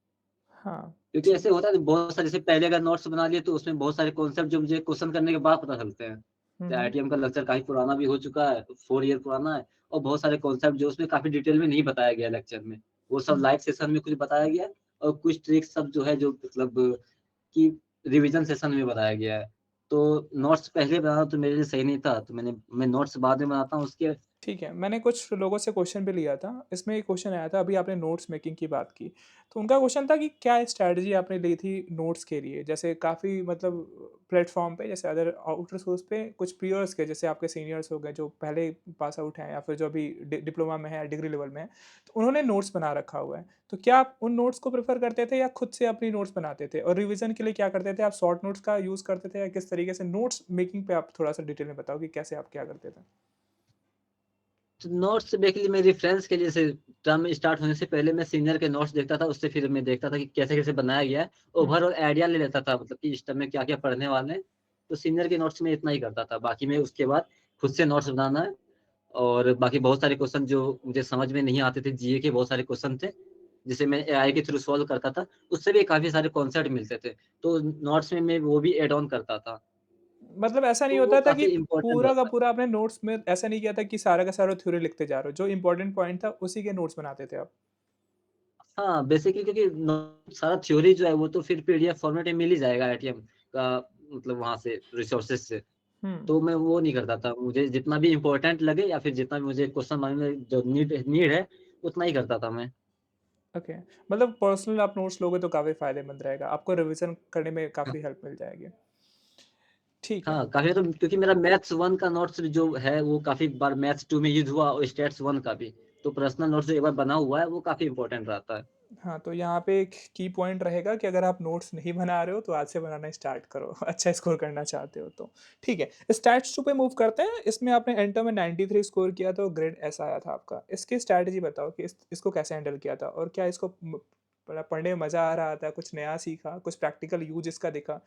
हाँ, क्योंकि ठीक ऐसे है। होता है ना बहुत सारे, जैसे पहले अगर नोट्स बना लिए तो उसमें बहुत सारे कॉन्सेप्ट जो मुझे क्वेश्चन करने के बाद पता चलते हैं। हुँ, तो हुँ, आईआईटीएम का लेक्चर काफ़ी पुराना भी हो चुका है, 4 ईयर पुराना है और बहुत सारे कॉन्सेप्ट जो उसमें काफ़ी डिटेल में नहीं बताया गया है लेक्चर में। वो सब हुँ। लाइव सेशन में कुछ बताया गया है और कुछ ट्रिक्स सब जो है जो मतलब कि रिवीजन सेशन में बताया गया है। तो नोट्स पहले बनाना तो मेरे लिए सही नहीं था, तो मैं नोट्स बाद में बनाता हूँ उसके। ठीक है, मैंने कुछ लोगों से क्वेश्चन भी लिया था। इसमें एक क्वेश्चन आया था, अभी आपने नोट्स मेकिंग की बात की, तो उनका क्वेश्चन था कि क्या स्ट्रैटेजी आपने ली थी नोट्स के लिए? जैसे काफ़ी मतलब प्लेटफ़ॉर्म पे जैसे अदर आउटर सोर्स पे कुछ पीयर्स के जैसे आपके सीनियर्स हो गए जो पहले पास आउट हैं या फिर जो अभी डिप्लोमा में है या डिग्री लेवल में है, तो उन्होंने नोट्स बना रखा हुआ है। तो क्या आप उन नोट्स को प्रेफ़र करते थे या खुद से अपनी नोट्स बनाते थे? और रिवीज़न के लिए क्या करते थे? आप शॉर्ट नोट्स का यूज़ करते थे या किस तरीके से? नोट्स मेकिंग पे आप थोड़ा-सा डिटेल में बताओ कि कैसे आप क्या करते थे? तो नोट्स बेसिकली मैं रेफरेंस के लिए, जैसे टर्म स्टार्ट होने से पहले मैं सीनियर के नोट्स देखता था, उससे फिर मैं देखता था कि कैसे-कैसे बनाया गया है। हुँ, ओवरऑल आइडिया ले लेता था मतलब कि इस टर्म में क्या-क्या पढ़ने वाले हैं। तो सीनियर के नोट्स में इतना ही करता था। बाकी मैं उसके बाद खुद से नोट्स बनाना है और बाकी बहुत सारे क्वेश्चन जो मुझे समझ में नहीं आते थे, जीए के बहुत सारे क्वेश्चन थे, जिसे मैं एआई के थ्रू सॉल्व करता था, उससे भी काफ़ी सारे कॉन्सेप्ट मिलते थे। तो नोट्स में मैं वो भी ऐड ऑन करता था। मतलब ऐसा नहीं तो वो होता था कि काफ़ी इम्पोर्टेंट पूरा का रहता है। पूरा आपने नोट्स में ऐसा नहीं किया था कि सारा का सारा थ्योरी लिखते जा रहे हो, जो इम्पोर्टेंट पॉइंट था उसी के नोट्स बनाते थे आप? हाँ, बेसिकली क्योंकि सारा थ्योरी जो है वो तो फिर पीडीएफ फॉर्मेट में मिल ही जाएगा आईआईटीएम का मतलब वहाँ से रिसोर्सेज़ से। हुँ, तो मैं वो नहीं करता था। मुझे जितना भी इम्पोर्टेंट लगे या फिर जितना भी मुझे क्वेश्चन मानने में जो नीड है, उतना ही करता था मैं। ओके। मतलब पर्सनल आप नोट्स लोगे तो काफ़ी फ़ायदेमंद रहेगा, आपको रिवीज़न करने में हाँ, काफ़ी हेल्प मिल जाएगी। ठीक है। हाँ, काफ़ी तो क्योंकि मेरा मैथ्स 1 का नोट्स जो है वो काफ़ी बार मैथ्स 2 में यूज़ हुआ और स्टैट्स 1 का भी। तो पर्सनल नोट्स जो एक बार बना हुआ है वो काफ़ी इम्पोर्टेंट रहता है। हाँ, तो यहाँ पे एक की पॉइंट रहेगा कि अगर आप नोट्स नहीं बना रहे हो तो आज से बनाना स्टार्ट करो, अच्छा स्कोर करना चाहते हो तो। ठीक है, स्टैट्स 2 पे मूव करते हैं, इसमें आपने इंटर में 93 स्कोर किया तो ग्रेड ऐसा आया था आपका। इसकी स्ट्रैटेजी बताओ कि इसको कैसे हैंडल किया था और क्या इसको पढ़ने में मज़ा आ रहा था, कुछ नया सीखा, कुछ प्रैक्टिकल यूज़ इसका दिखा?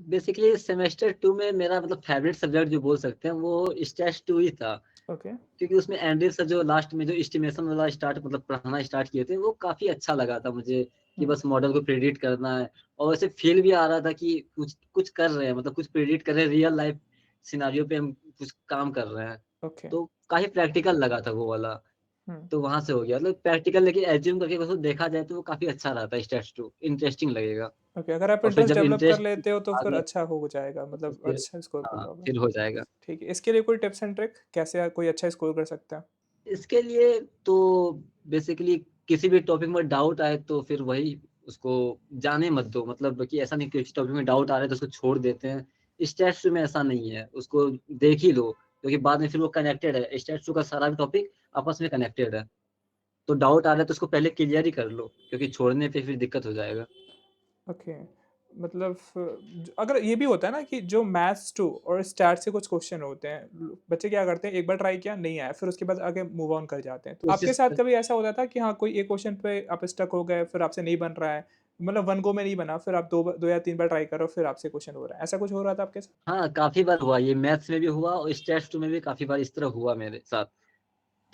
बेसिकली सेमेस्टर 2 में मेरा मतलब फेवरेट सब्जेक्ट जो बोल सकते हैं वो स्टैट्स 2 ही था। ओके। क्योंकि उसमें एंड्रयू सर जो लास्ट में जो एस्टिमेशन वाला स्टार्ट मतलब पढ़ाना स्टार्ट किए थे, वो काफ़ी अच्छा लगा था मुझे कि हुँ, बस मॉडल को प्रेडिक्ट करना है और वैसे फ़ील भी आ रहा था कि कुछ कुछ कर रहे हैं, मतलब कुछ प्रेडिक्ट कर रहे हैं, रियल लाइफ़ सिनेरियो पे हम कुछ काम कर रहे हैं। ओके। तो काफ़ी प्रैक्टिकल लगा था वो वाला, हुँ, तो वहाँ से हो गया। मतलब प्रैक्टिकल लेके एज़्यूम करके उसको देखा जाए तो वो काफ़ी अच्छा रहता है स्टेट्स 2, इंटरेस्टिंग लगेगा ओके, अगर आप और फिर इंटरेस्ट जब डेवलप कर इंटरेस्ट लेते हो तो फिर आगे अच्छा हो जाएगा, तो मतलब फिर अच्छा स्कोर कर हाँ, पाओगे। फिर हो जाएगा। ठीक है, इसके लिए कोई टिप्स एंड ट्रिक कैसे कोई अच्छा स्कोर कर सकता है? इसके लिए तो बेसिकली किसी भी टॉपिक में डाउट आए तो फिर वही उसको जाने मत दो। मतलब कि ऐसा नहीं कि किसी टॉपिक में डाउट आ रहा है तो उसको छोड़ देते हैं। स्टेप्स में ऐसा नहीं है, उसको देख ही लो क्योंकि बाद में फिर वो कनेक्टेड है। स्टेप्स का सारा भी टॉपिक आपस में कनेक्टेड है। तो डाउट आ रहा है तो उसको पहले क्लियर ही कर लो क्योंकि छोड़ने पे फिर दिक्कत हो जाएगा। ओके, मतलब अगर ये भी होता है ना कि जो मैथ्स 2 और स्टैट से कुछ क्वेश्चन होते हैं, बच्चे क्या करते हैं एक बार ट्राई किया नहीं आया फिर उसके बाद आगे मूव ऑन कर जाते हैं, तो आपके कोशिश साथ कर कभी ऐसा होता था कि हाँ कोई एक क्वेश्चन पे आप स्टक हो गए फिर आपसे नहीं बन रहा है, मतलब वन गो में नहीं बना, फिर आप दो या तीन बार ट्राई करो फिर आपसे क्वेश्चन हो रहा है, ऐसा कुछ हो रहा था आपके साथ? हाँ, काफ़ी बार हुआ ये मैथ्स में भी हुआ और स्टेट्स 2 में भी काफ़ी बार इस तरह हुआ मेरे साथ।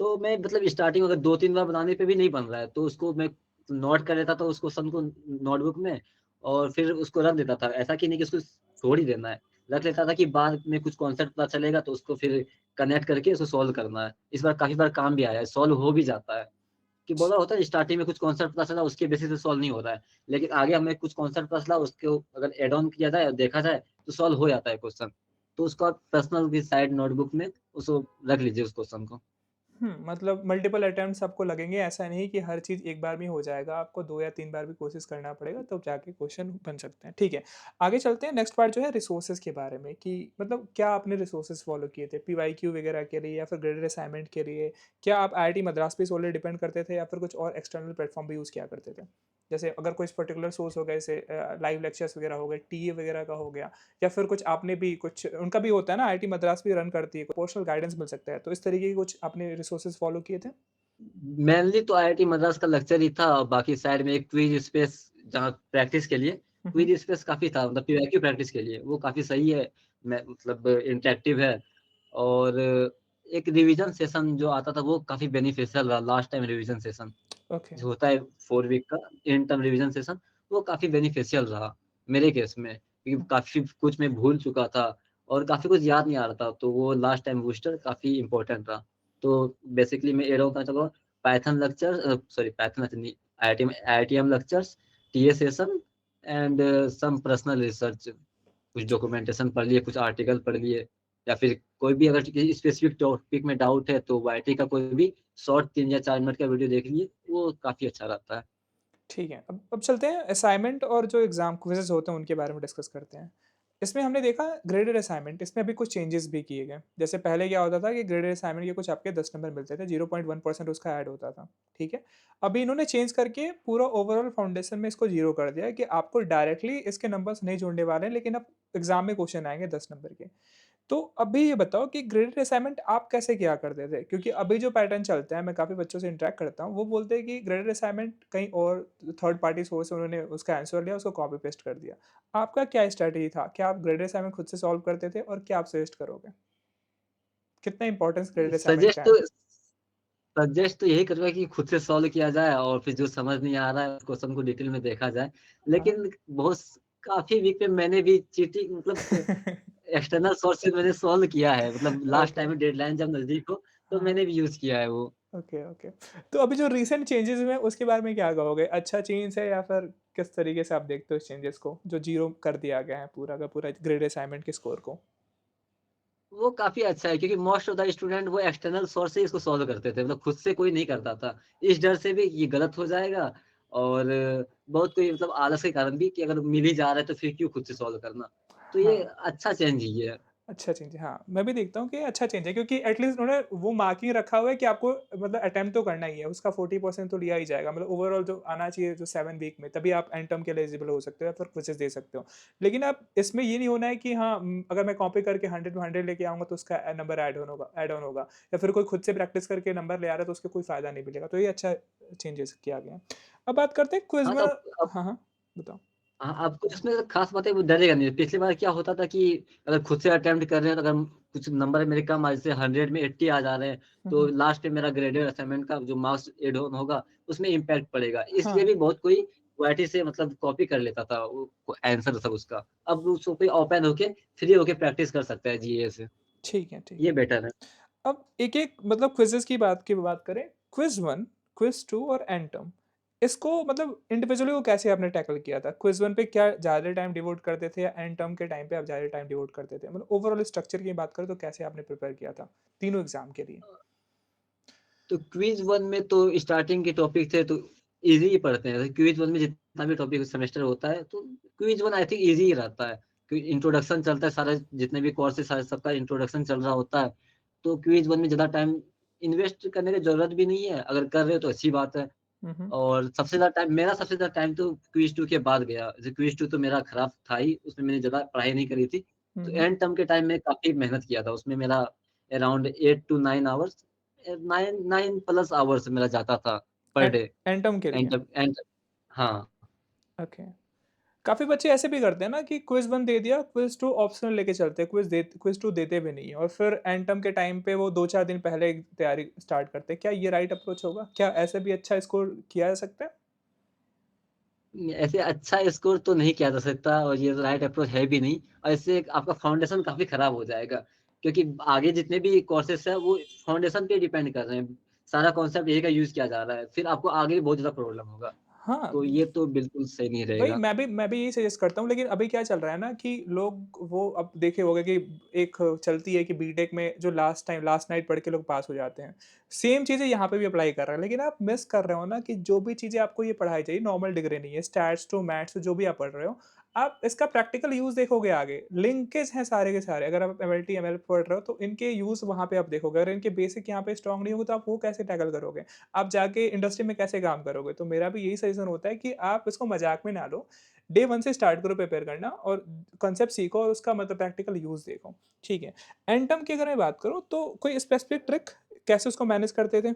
तो मैं मतलब स्टार्टिंग अगर 2-3 बार बनाने पे भी नहीं बन रहा है, तो उसको मैं नोट कर लेता था उस क्वेश्चन को नोटबुक में और फिर उसको रख देता था। ऐसा कि नहीं कि उसको छोड़ ही देना है। रख लेता था कि बाद में कुछ कॉन्सेप्ट पता चलेगा तो उसको फिर कनेक्ट करके उसको सॉल्व करना है। इस बार काफ़ी बार काम भी आया है, सॉल्व हो भी जाता है। कि बोला होता है स्टार्टिंग में कुछ कॉन्सेप्ट पता चला उसके बेसिस पे सॉल्व नहीं हो रहा है। लेकिन आगे हमें कुछ कॉन्सेप्ट पता चला उसको अगर ऐड ऑन किया जाए और देखा जाए तो सॉल्व हो जाता है क्वेश्चन। तो उसको आप पर्सनल की साइड नोटबुक में उसको रख लीजिए उस क्वेश्चन को। मतलब मल्टीपल अटेम्प्ट्स आपको लगेंगे, ऐसा नहीं कि हर चीज़ एक बार में ही हो जाएगा, आपको 2 या 3 बार भी कोशिश करना पड़ेगा तब जाके क्वेश्चन बन सकते हैं। ठीक है, आगे चलते हैं। नेक्स्ट पार्ट जो है रिसोर्सेज़ के बारे में कि मतलब क्या आपने रिसोर्सेज़ फ़ॉलो किए थे पीवाईक्यू वगैरह के लिए या फिर ग्रेडेड असाइनमेंट के लिए? क्या आप आईआईटी मद्रास पे सोली डिपेंड करते थे या फिर कुछ और एक्सटर्नल प्लेटफ़ॉर्म भी यूज़ किया करते थे? जैसे अगर कोई पर्टिकुलर सोर्स हो गया जैसे लाइव लेक्चर्स वगैरह हो गए, टीए वगैरह का हो गया या फिर कुछ आपने भी कुछ उनका भी होता है ना, आईआईटी मद्रास भी रन करती है, पर्सनल गाइडेंस मिल सकता है, तो इस तरीके के कुछ आपने रिसोर्सेज़ फ़ॉलो किए थे? मेनली तो आईआईटी मद्रास का लेक्चर ही था और बाकी साइड में एक क्विज स्पेस जहाँ प्रैक्टिस के लिए हुँ, हुँ। क्विज स्पेस काफ़ी था मतलब पीवाईक्यू प्रैक्टिस के लिए, वो काफ़ी सही है। मैं मतलब इंटरैक्टिव है और एक रिवीजन सेशन जो आता था वो काफ़ी बेनिफिशियल रहा last time revision session. Okay. जो होता है 4 वीक का एंड टर्म रिवीजन सेशन, वो काफ़ी बेनिफिशियल रहा मेरे केस में, क्योंकि हुँ, काफ़ी कुछ मैं भूल चुका था और काफ़ी कुछ याद नहीं आ रहा था, तो वो लास्ट टाइम बूस्टर काफ़ी इम्पोर्टेंट रहा। तो बेसिकली मैं ये कहना चाहूँगा Python lecture sorry Python lecture नहीं, IITM lectures, TA session and some personal research, कुछ ठी डॉक्यूमेंटेशन पढ़ लिए, कुछ आर्टिकल पढ़ लिए या फिर कोई भी अगर किसी स्पेसिफिक टॉपिक में डाउट है तो वाईटी का कोई भी शॉर्ट 3 या 4 मिनट का वीडियो देख लीजिए, वो काफ़ी अच्छा रहता है। ठीक है। अब चलते हैं असाइनमेंट और जो एग्ज़ाम क्विज़ेज़ होते हैं उनके बारे में डिस्कस करते हैं। इसमें हमने देखा ग्रेडेड असाइनमेंट, इसमें अभी कुछ चेंजेस भी किए गए। जैसे पहले क्या होता था कि ग्रेडेड असाइनमेंट के कुछ आपके 10 नंबर मिलते थे, 0.1% उसका ऐड होता था, ठीक है? अभी इन्होंने चेंज करके पूरा ओवरऑल फाउंडेशन में इसको 0 कर दिया है कि आपको डायरेक्टली इसके नंबर्स नहीं जुड़ने वाले हैं, लेकिन अब एग्ज़ाम में क्वेश्चन आएँगे 10 नंबर के। तो अभी ये बताओ कि ग्रेडेड असाइनमेंट आप कैसे किया करते थे? क्योंकि अभी जो पैटर्न चलता है, मैं काफ़ी बच्चों से इंटरैक्ट करता हूँ, वो बोलते हैं कि ग्रेडेड असाइनमेंट कहीं और थर्ड पार्टी सोर्स से उन्होंने उसका आंसर लिया, उसको कॉपी पेस्ट कर दिया। आपका क्या स्ट्रैटेजी था? क्या आप ग्रेडेड असाइनमेंट खुद से सॉल्व करते थे और क्या आप सजेस्ट करोगे? कितना इंपॉर्टेंस ग्रेडेड असाइनमेंट सजेस्ट का है? तो सजेस्ट तो यही करूँगा कि खुद से सॉल्व किया जाए और फिर जो समझ नहीं आ रहा है, उस क्वेश्चन को डिटेल में देखा जाए। हाँ। लेकिन बहुत काफ़ी वीक में मैंने भी चीटिंग मतलब एक्सटर्नल सोर्स से मैंने सॉल्व किया है, मतलब लास्ट ओके। टाइम में डेडलाइन जब नज़दीक हो, तो हाँ, हाँ। मैंने भी यूज़ किया है वो। Okay, okay. तो अभी जो रीसेंट चेंजेज़ हुए हैं, उसके बारे में क्या कहोगे? अच्छा चेंज है या फिर किस तरीके से आप देखते हो इस चेंजेज़ को, जो 0 कर दिया गया है पूरा का पूरा ग्रेडेड असाइनमेंट के स्कोर को? वो काफ़ी अच्छा है क्योंकि मोस्ट ऑफ द स्टूडेंट वो एक्सटर्नल सोर्स से इसको सॉल्व करते थे, मतलब खुद से कोई नहीं करता था। इस डर से भी ये गलत हो जाएगा और बहुत कोई मतलब आलस के कारण भी कि अगर मिल ही जा रहा है तो फिर क्यों खुद से सॉल्व करना। तो ये हाँ। अच्छा चेंज ही है। अच्छा चेंज है, हाँ। मैं भी देखता हूँ कि अच्छा चेंज है क्योंकि एटलीस्ट उन्होंने वो मार्किंग रखा हुआ है कि आपको मतलब अटेम्प्ट तो करना ही है, उसका 40% तो लिया ही जाएगा। मतलब ओवरऑल जो आना चाहिए जो 7 वीक में, तभी आप एंड टर्म के लिए एलिजिबल हो सकते हो या फिर क्विज़ेज़ दे सकते हो। लेकिन अब इसमें ये नहीं होना है कि हाँ, अगर मैं कॉपी करके 100 में 100 लेके आऊँगा तो उसका नंबर ऐड ऑन होगा या फिर कोई खुद से प्रैक्टिस करके नंबर ले आ रहा है तो उसका कोई फ़ायदा नहीं मिलेगा। तो ये अच्छा चेंजेस किया गया है। अब बात करते हैं क्विज़ हाँ, में। तो अब हाँ, हाँ, बताओ? हाँ, आपको इसमें ख़ास बात है वो डरेगा नहीं। पिछली बार क्या होता था कि अगर खुद से अटेम्प्ट कर रहे हैं तो अगर कुछ नंबर मेरे कम आ जैसे 100 में 80 आ जा रहे हैं, हुँ, तो हुँ। लास्ट में मेरा ग्रेडेड असाइनमेंट का जो मार्क्स ऐड ऑन होगा, उसमें इम्पैक्ट पड़ेगा। इसलिए हाँ, भी बहुत कोई क्वालिटी से मतलब कॉपी कर लेता था वो आंसर सब उसका। अब उसको कोई ओपन होके फ्री होके प्रैक्टिस कर सकता है जीए से। ठीक है, ठीक ये है। बेटर है। अब एक-एक मतलब क्विज़ेज़ की बात करें, क्विज़ 1, क्विज़ 2 और एंड टर्म। इसको मतलब इंडिविजुअली को कैसे आपने टैकल किया था? क्विज़ 1 पे क्या ज़्यादा टाइम डिवोट करते थे या एंड टर्म के टाइम पे आप ज़्यादा टाइम डिवोट करते थे? मतलब ओवरऑल स्ट्रक्चर की बात करें तो कैसे आपने प्रिपेयर किया था, तीनों एग्ज़ाम के लिए? तो क्विज़ 1 में तो स्टार्टिंग के टॉपिक थे तो ईज़ी ही पढ़ते हैं। क्विज़ 1 में जितना भी टॉपिक सेमेस्टर होता है तो क्विज़ 1 आई थिंक ईज़ी ही रहता है। क्योंकि इंट्रोडक्शन चलता है सारे जितने भी कोर्स है सारे सबका इंट्रोडक्शन चल रहा होता है। तो क्विज़ 1 में ज़्यादा टाइम इन्वेस्ट करने की ज़रूरत भी नहीं है। अगर कर रहे हो तो अच्छी बात है। हुँ, हुँ। और सबसे ज़्यादा टाइम तो क्विज़ 2 के बाद गया। जैसे क्विज़ 2 तो मेरा खराब था ही, उसमें मैंने ज़्यादा पढ़ाई नहीं करी थी। हुँ, तो हुँ। एंड टर्म के टाइम में काफ़ी मेहनत किया था। उसमें मेरा around 8 to 9 hours 9 plus hours मेरा जाता था पर एंड डे एंड टर्म के लिए? एंड हाँ, ओके। काफ़ी बच्चे ऐसे भी करते हैं ना कि क्विज़ 1 दे दिया, क्विज़ 2 ऑप्शनल लेके चलते हैं, क्विज़ 2 देते भी नहीं है और फिर एंड टर्म के टाइम पे वो 2-4 दिन पहले तैयारी स्टार्ट करते हैं। क्या ये राइट अप्रोच होगा? क्या ऐसे भी अच्छा स्कोर किया जा सकता है? ऐसे अच्छा स्कोर तो नहीं किया जा सकता और ये राइट अप्रोच है भी नहीं और इससे एक आपका फाउंडेशन काफ़ी खराब हो जाएगा। क्योंकि आगे जितने भी कोर्सेज़ हैं वो फाउंडेशन पे डिपेंड कर रहे हैं। सारा कॉन्सेप्ट यही का यूज़ किया जा रहा है, फिर आपको आगे भी बहुत ज़्यादा प्रॉब्लम होगा। हाँ, तो ये तो बिल्कुल सही नहीं वही रहेगा। मैं भी यही सजेस्ट करता हूँ, लेकिन अभी क्या चल रहा है ना कि लोग वो अब देखे होंगे कि एक चलती है कि बीटेक में जो लास्ट नाइट पढ़ के लोग पास हो जाते हैं। सेम चीज़ें यहाँ पे भी अप्लाई कर रहे हैं, लेकिन आप मिस कर रहे हो ना कि जो भी चीज़ें आपको ये पढ़ाई चाहिए, नॉर्मल डिग्री नहीं है, स्टैट्स टू मैथ्स जो भी आप पढ़ रहे हो, आप इसका प्रैक्टिकल यूज़ देखोगे आगे। लिंकेज हैं सारे के सारे, अगर आप एमएलटी, एमएल पढ़ रहे हो तो इनके यूज़ वहाँ पे आप देखोगे। अगर इनके बेसिक यहाँ पे स्ट्रॉन्ग नहीं होंगे तो आप वो कैसे टैकल करोगे? आप जाके इंडस्ट्री में कैसे काम करोगे? तो मेरा भी यही सजेशन होता है कि आप इसको मज़ाक में ना लो। डे 1 से स्टार्ट करो प्रिपेयर करना और कॉन्सेप्ट सीखो और उसका मतलब प्रैक्टिकल यूज़ देखो, ठीक है। एंड टर्म की अगर मैं बात करूँ तो कोई स्पेसिफिक ट्रिक कैसे उसको मैनेज करते थे?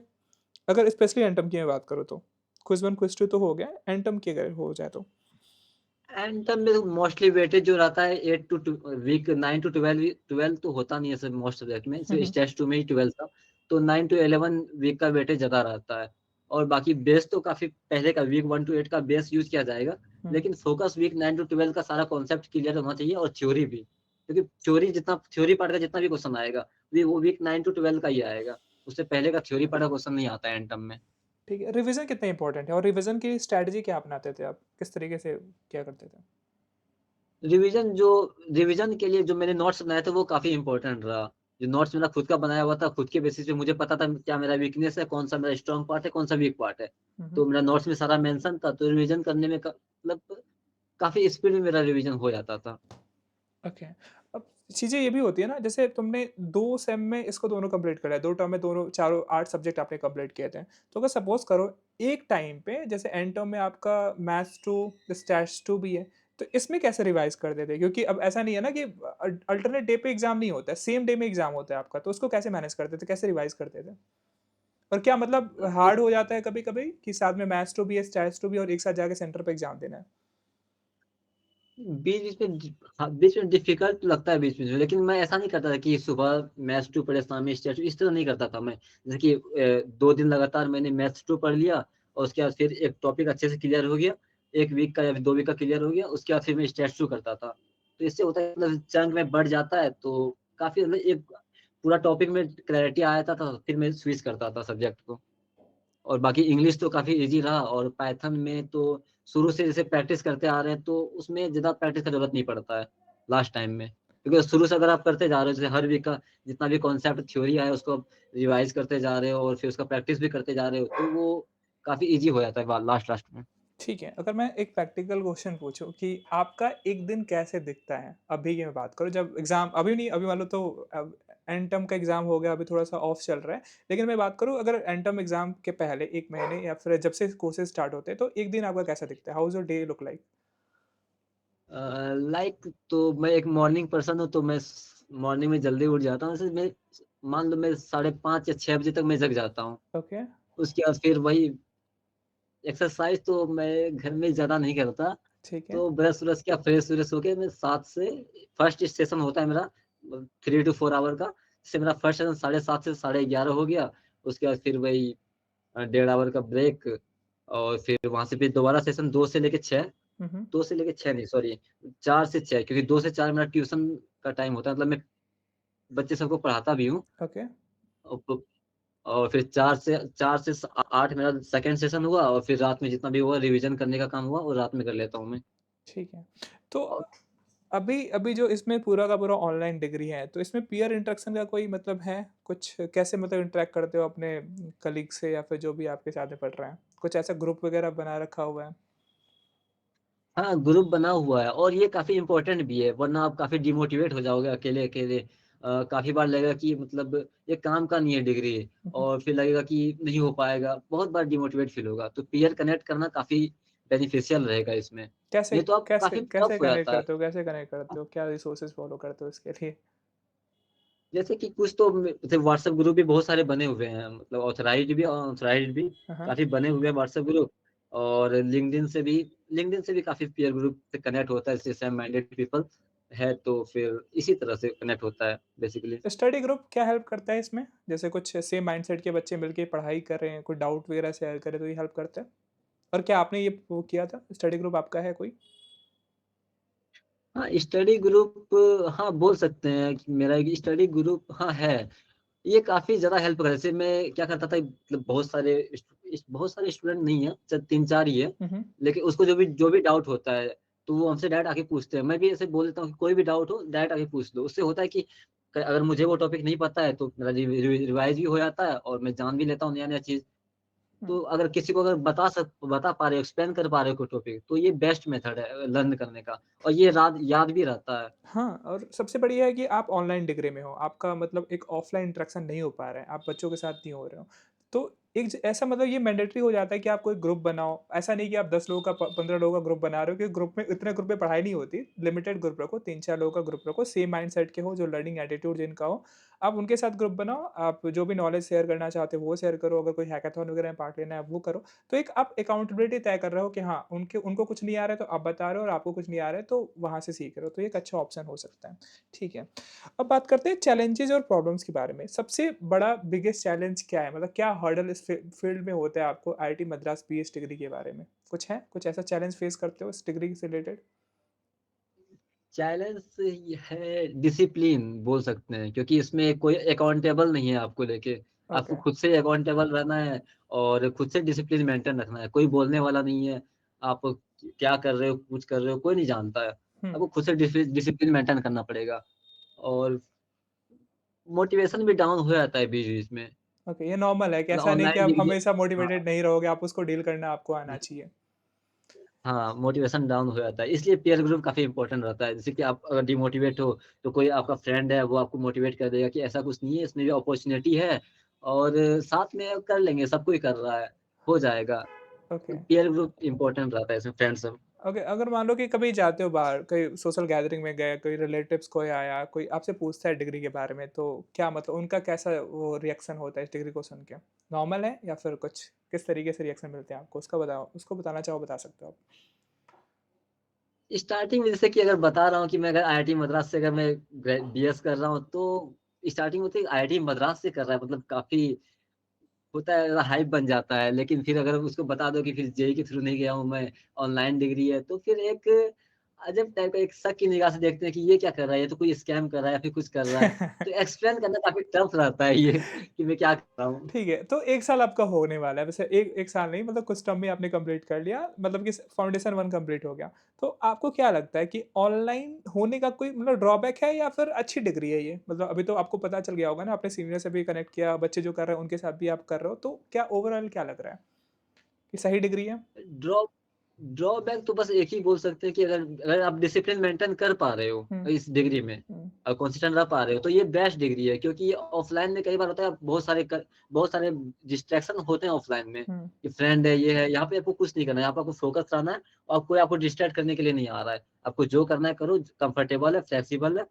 अगर स्पेशली एंड टर्म की मैं बात करूँ तो? क्विज़ 1 क्विज़ 2 तो हो गया, एंड टर्म की अगर हो जाए तो? एंड तब में मोस्टली वेटेज जो रहता है 8 टू टू वीक 9 टू 12 12 तो होता नहीं है सब मोस्ट सब्जेक्ट में, हुँ, सिर्फ हुँ। स्टेज 2 में ही 12 था। तो 9 टू 11 वीक का वेटेज ज़्यादा रहता है और बाकी बेस तो काफ़ी पहले का वीक 1 टू 8 का बेस यूज़ किया जाएगा। हुँ। लेकिन फोकस वीक 9 टू 12 का सारा कॉन्सेप्ट क्लियर होना चाहिए और थ्योरी भी। क्योंकि थ्योरी पार्ट का जितना भी क्वेश्चन आएगा, वो वीक 9 टू 12 का ही आएगा। उससे पहले का थ्योरी पार्ट का क्वेश्चन नहीं आता है एंड टर्म में। ठीक है, रिवीज़न कितना इम्पोर्टेंट है और रिवीज़न की स्ट्रैटेजी क्या अपनाते थे आप? किस तरीके से क्या करते थे? रिवीजन जो रिवीजन के लिए जो मैंने नोट्स बनाए थे वो काफ़ी इम्पोर्टेंट रहा। जो नोट्स मेरा खुद का बनाया हुआ था, खुद के बेसिस पे मुझे पता था क्या मेरा वीकनेस है, कौन-सा मेरा स्ट्रॉन्ग पार्ट है, कौन-सा वीक पार्ट है। हुँ, हुँ। तो मेरा नोट्स में सारा मेंशन था, तो रिवीजन करने में मतलब काफ़ी स्पीड में मेरा रिवीजन हो जाता था। ओके। अब चीज़ें ये भी होती है ना, जैसे तुमने 2 सेम में इसको दोनों कंप्लीट करा है, 2 टर्म में दोनों चारों 8 सब्जेक्ट आपने कंप्लीट किए थे। तो अगर सपोज़ करो एक टाइम पे जैसे एंड टर्म में आपका मैथ्स 2, स्टैट्स 2 भी है, तो इसमें कैसे रिवाइज़ करते थे? क्योंकि अब ऐसा नहीं है ना कि अल्टरनेट डे पे एग्ज़ाम नहीं होता है, सेम डे में एग्ज़ाम होता है आपका, तो उसको कैसे मैनेज करते थे? कैसे रिवाइज़ करते थे? और क्या मतलब इस हार्ड हो जाता है कभी-कभी कि साथ में मैथ्स 2 भी है, स्टैट्स 2 भी है और एक साथ जाके सेंटर पे एग्ज़ाम देना है? बीच-बीच में हाँ, बीच में डिफ़िकल्ट लगता है बीच-बीच में, लेकिन मैं ऐसा नहीं करता था कि सुबह मैथ्स 2 पढ़े, शाम में स्टैट्स 2 इस तरह नहीं करता था मैं। जैसे कि 2 दिन लगातार मैंने मैथ्स 2 पढ़ लिया और उसके बाद फिर एक टॉपिक अच्छे से क्लियर हो गया, 1 वीक का या फिर 2 वीक का क्लियर हो गया, उसके बाद फिर मैं स्टैट्स 2 करता था। तो इससे होता है मतलब चंक में बढ़ जाता है, तो काफ़ी मतलब एक पूरा टॉपिक में क्लैरिटी आ जाता था, फिर मैं स्विच करता था सब्जेक्ट को। और बाकी इंग्लिश तो काफ़ी ईज़ी रहा और पाइथन में तो शुरू से जैसे प्रैक्टिस करते आ रहे हैं, तो उसमें ज़्यादा प्रैक्टिस का ज़रूरत नहीं पड़ता है, लास्ट टाइम में। क्योंकि शुरू से अगर आप करते जा रहे हो, जैसे हर वीक का जितना भी कॉन्सेप्ट थ्योरी आया, उसको आप रिवाइज़ करते जा रहे हो और फिर उसका प्रैक्टिस भी करते जा रहे हो, तो वो काफ़ी ईज़ी हो जाता है लास्ट-लास्ट में। ठीक है, अगर मैं एक प्रैक्टिकल क्वेश्चन पूछूँ कि आपका एक दिन कैसे दिखता है? अभी की मैं बात करूँ जब एग्ज़ाम अभी नहीं, अभी मान लो तो अब एंड टर्म का एग्ज़ाम हो गया, अभी थोड़ा-सा ऑफ चल रहा है। लेकिन मैं बात करूँ अगर एंड टर्म एग्ज़ाम के पहले 1 महीने या फिर जब से कोर्सेज़ स्टार्ट होते हैं, तो एक दिन आपका कैसा दिखता है? How is your day look like? Like तो मैं एक मॉर्निंग पर्सन हूँ, तो मैं स मॉर्निंग में जल्दी उठ जाता हूँ। जैसे मैं मान लो मैं 5:30 या 6 बजे तक मैं जग जाता हूँ। ओके, उसके बाद फिर वही एक्सरसाइज़ तो मैं घर में ज़्यादा नहीं करता, ठीक है। तो ब्रश-व्रश किया, फ्रेश-व्रेश होके मैं 7 से फर्स्ट सेशन होता है मेरा 3 टू 4 आवर का। जैसे मेरा फर्स्ट सेशन 7:30 से 11:30 हो गया, उसके बाद फिर वही डेढ़ आवर का ब्रेक और फिर वहाँ से फिर दोबारा सेशन 2 से लेके 6 हुँ, हुँ। 2 से लेके 6 नहीं सॉरी 4 से 6 क्योंकि 2 से 4 मेरा ट्यूशन का टाइम होता है, मतलब मैं बच्चे सबको पढ़ाता भी हूँ। ओके, और और फिर 4 से 8 मेरा सेकंड सेशन हुआ और फिर रात में जितना भी हुआ रिवीजन करने का काम हुआ वो रात में कर लेता हूँ मैं। ठीक है। तो और अभी अभी जो इसमें पूरा का पूरा ऑनलाइन डिग्री है, तो इसमें पीयर इंटरेक्शन का कोई मतलब है? कुछ कैसे मतलब इंटरैक्ट करते हो अपने कलीग से या फिर जो भी आपके साथ में पढ़ रहे हैं? कुछ ऐसा ग्रुप वगैरह बना रखा हुआ है? हाँ, ग्रुप बना हुआ है और ये काफ़ी इम्पोर्टेंट भी है, वरना आप काफ़ी डिमोटिवेट हो जाओगे अकेले-अकेले। काफ़ी बार लगेगा कि मतलब ये काम का नहीं है डिग्री हुँ, हुँ। और फिर लगेगा कि नहीं हो पाएगा, बहुत बार डिमोटिवेट फ़ील होगा। तो पीयर कनेक्ट करना काफ़ी बेनिफिशियल रहेगा इसमें। कैसे नहीं तो आप कैसे काफ़ी कैसे टफ हो कनेक्ट जाता है। करते हो कैसे कनेक्ट करते हो? क्या रिसोर्सेज़ फ़ॉलो करते हो इसके लिए? जैसे कि कुछ तो जैसे व्हाट्सएप ग्रुप भी बहुत सारे बने हुए हैं मतलब ऑथराइज्ड भी हाँ, हाँ। काफ़ी बने हुए हैं व्हाट्सएप ग्रुप और लिंक्डइन से भी काफ़ी पीयर ग्रुप से कनेक्ट होता है जैसे सेम माइंडेड पीपल है तो फिर इसी तरह से कनेक्ट होता है बेसिकली। स्टडी ग्रुप क्या हेल्प करता है इसमें? जैसे कुछ सेम माइंडसेट के बच्चे मिलके पढ़ाई कर रहे हैं, कोई डाउट वगैरह शेयर करें तो ये हेल्प करता है? और क्या आपने ये वो किया था? स्टडी ग्रुप आपका है कोई? हाँ, स्टडी ग्रुप हाँ, बोल सकते हैं कि मेरा एक स्टडी ग्रुप हाँ, है। ये काफ़ी ज़्यादा हेल्प कर जैसे मैं क्या करता था मतलब बहुत सारे स्टूडेंट नहीं हैं, 3-4 ही हैं, हुँ, हुँ। लेकिन उसको जो भी डाउट होता है, तो वो हमसे डायरेक्ट आके पूछते हैं। मैं भी ऐसे बोल देता हूँ कि कोई भी डाउट हो डायरेक्ट आके पूछ लो। उससे होता है कि अगर मुझे वो टॉपिक नहीं पता है तो मेरा रिवाइज़ भी हो जाता है और मैं जान भी लेता हूँ नया-नया चीज़। हुँ। तो अगर किसी को अगर बता पा रहे हो, एक्सप्लेन कर पा रहे हो कोई टॉपिक, तो ये बेस्ट मेथड है लर्न करने का और ये याद भी रहता है। हाँ, और सबसे बढ़िया है कि आप ऑनलाइन डिग्री में हो, आपका मतलब एक ऑफ़लाइन इंटरेक्शन नहीं हो पा रहा है, आप बच्चों के साथ नहीं हो रहे हो। तो एक ज ऐसा मतलब ये मैंडेटरी हो जाता है कि आप कोई ग्रुप बनाओ, ऐसा नहीं कि आप 10 लोगों का 15 लोगों का ग्रुप बना रहे हो क्योंकि ग्रुप में इतने ग्रुप में पढ़ाई नहीं होती, लिमिटेड ग्रुप रखो, 3-4 लोगों का ग्रुप रखो, सेम माइंडसेट के हो, जो लर्निंग एटीट्यूड जिनका हो, आप उनके साथ ग्रुप बनाओ, आप जो भी नॉलेज शेयर करना चाहते हो वो शेयर करो, अगर कोई हैकाथॉन वगैरह में पार्ट लेना है वो करो। तो एक आप अकाउंटेबिलिटी तय कर रहे हो कि हाँ, उनको कुछ नहीं आ रहा है तो आप बता रहे हो और आपको कुछ नहीं आ रहा है तो वहाँ से सीख रहे हो, तो ये एक अच्छा ऑप्शन हो सकता है। ठीक है। अब बात करते हैं चैलेंजेज़ और प्रॉब्लम्स के बारे में। सबसे बड़ा बिगेस्ट चैलेंज क्या है? मतलब क्या हर्डल इस फील्ड में होता है आपको आईआईटी मद्रास पीएच डिग्री के बारे में? कुछ है? कुछ ऐसा चैलेंज फेस करते हो इस डिग्री से रिलेटेड? चैलेंज ये है डिसिप्लिन बोल सकते हैं क्योंकि इसमें कोई अकाउंटेबल नहीं है आपको लेके। आपको ओके। खुद से अकाउंटेबल रहना है और खुद से डिसिप्लिन मेंटेन रखना है। कोई बोलने वाला नहीं है, आप क्या कर रहे हो, कुछ कर रहे हो, कोई नहीं जानता है। हुँ। आपको खुद से डिसिप्लिन मेंटेन करना पड़ेगा और मोटिवेशन भी डाउन हो जाता है बीच-बीच में। ओके, ये नॉर्मल है कि मतलब ऐसा नहीं कि ऑनलाइन आप डिग्री हमेशा हाँ, मोटिवेटेड नहीं रहोगे, आप उसको डील करना आपको आना चाहिए। हाँ, मोटिवेशन डाउन हो जाता है। इसलिए पीयर ग्रुप काफ़ी इम्पोर्टेंट रहता है। जैसे कि आप अगर डिमोटिवेट हो, तो कोई आपका फ्रेंड है, वो आपको मोटिवेट कर देगा कि ऐसा कुछ नहीं है, इसमें भी अपॉर्च्युनिटी है और साथ में कर लेंगे, सब कोई कर रहा है, हो जाएगा। ओके। तो पीयर ग्रुप इम्पोर्टेंट रहता है इसमें फ्रेंड सब। ओके, अगर मान लो कि कभी जाते हो बाहर, कहीं सोशल गैदरिंग में गए, कोई रिलेटिव्स कोई आया, कोई आपसे पूछता है डिग्री के बारे में, तो क्या मतलब उनका कैसा वो रिएक्शन होता है इस डिग्री को सुन के? नॉर्मल है या फिर कुछ किस तरीके से रिएक्शन मिलते हैं आपको? उसका बताओ, उसको बताना चाहो बता सकते हो आप। स्टार्टिंग में जैसे कि अगर बता रहा हूँ कि मैं अगर आईआईटी मद्रास से अगर मैं बीएस कर रहा हूँ, तो स्टार्टिंग में तो आईआईटी मद्रास से कर रहा है मतलब काफ़ी होता है हाइप बन जाता है, लेकिन फिर अगर उसको बता दो कि फिर जेईई के थ्रू नहीं गया हूँ मैं, ऑनलाइन डिग्री है, तो फिर एक अजब टाइप का एक शक की निगाह से देखते हैं कि ये क्या कर रहा है? ये तो कोई स्कैम कर रहा है या फिर कुछ कर रहा है। तो एक्सप्लेन करना काफ़ी टफ रहता है ये कि मैं क्या कर रहा हूँ। ठीक है, तो 1 साल आपका होने वाला है, वैसे 1 साल नहीं मतलब कुछ टर्म में आपने कंप्लीट कर लिया, मतलब कि फाउंडेशन 1 कंप्लीट हो गया। तो आपको क्या लगता है कि ऑनलाइन होने का कोई मतलब ड्रॉबैक है या फिर अच्छी डिग्री है ये? मतलब अभी तो आपको पता चल गया होगा ना, आपने सीनियर से भी कनेक्ट किया, बच्चे जो कर रहे हैं उनके साथ भी आप कर रहे हो, तो क्या ओवरऑल क्या लग रहा है कि सही डिग्री है? ड्रॉ ड्रॉबैक तो बस एक ही बोल सकते हैं कि अगर अगर आप डिसिप्लिन मेंटेन कर पा रहे हो हुँ, इस डिग्री में हुँ, कंसिस्टेंट रह पा रहे हो तो ये बेस्ट डिग्री है क्योंकि ये ऑफलाइन में कई बार होता है बहुत सारे डिस्ट्रैक्शन होते हैं ऑफलाइन में हुँ। कि फ्रेंड है ये है यहाँ पे आपको कुछ नहीं करना है यहाँ पे आपको फोकस रहना है और कोई आपको डिस्ट्रैक्ट करने के लिए नहीं आ रहा है आपको जो करना है करो कंफर्टेबल है फ्लेक्सिबल है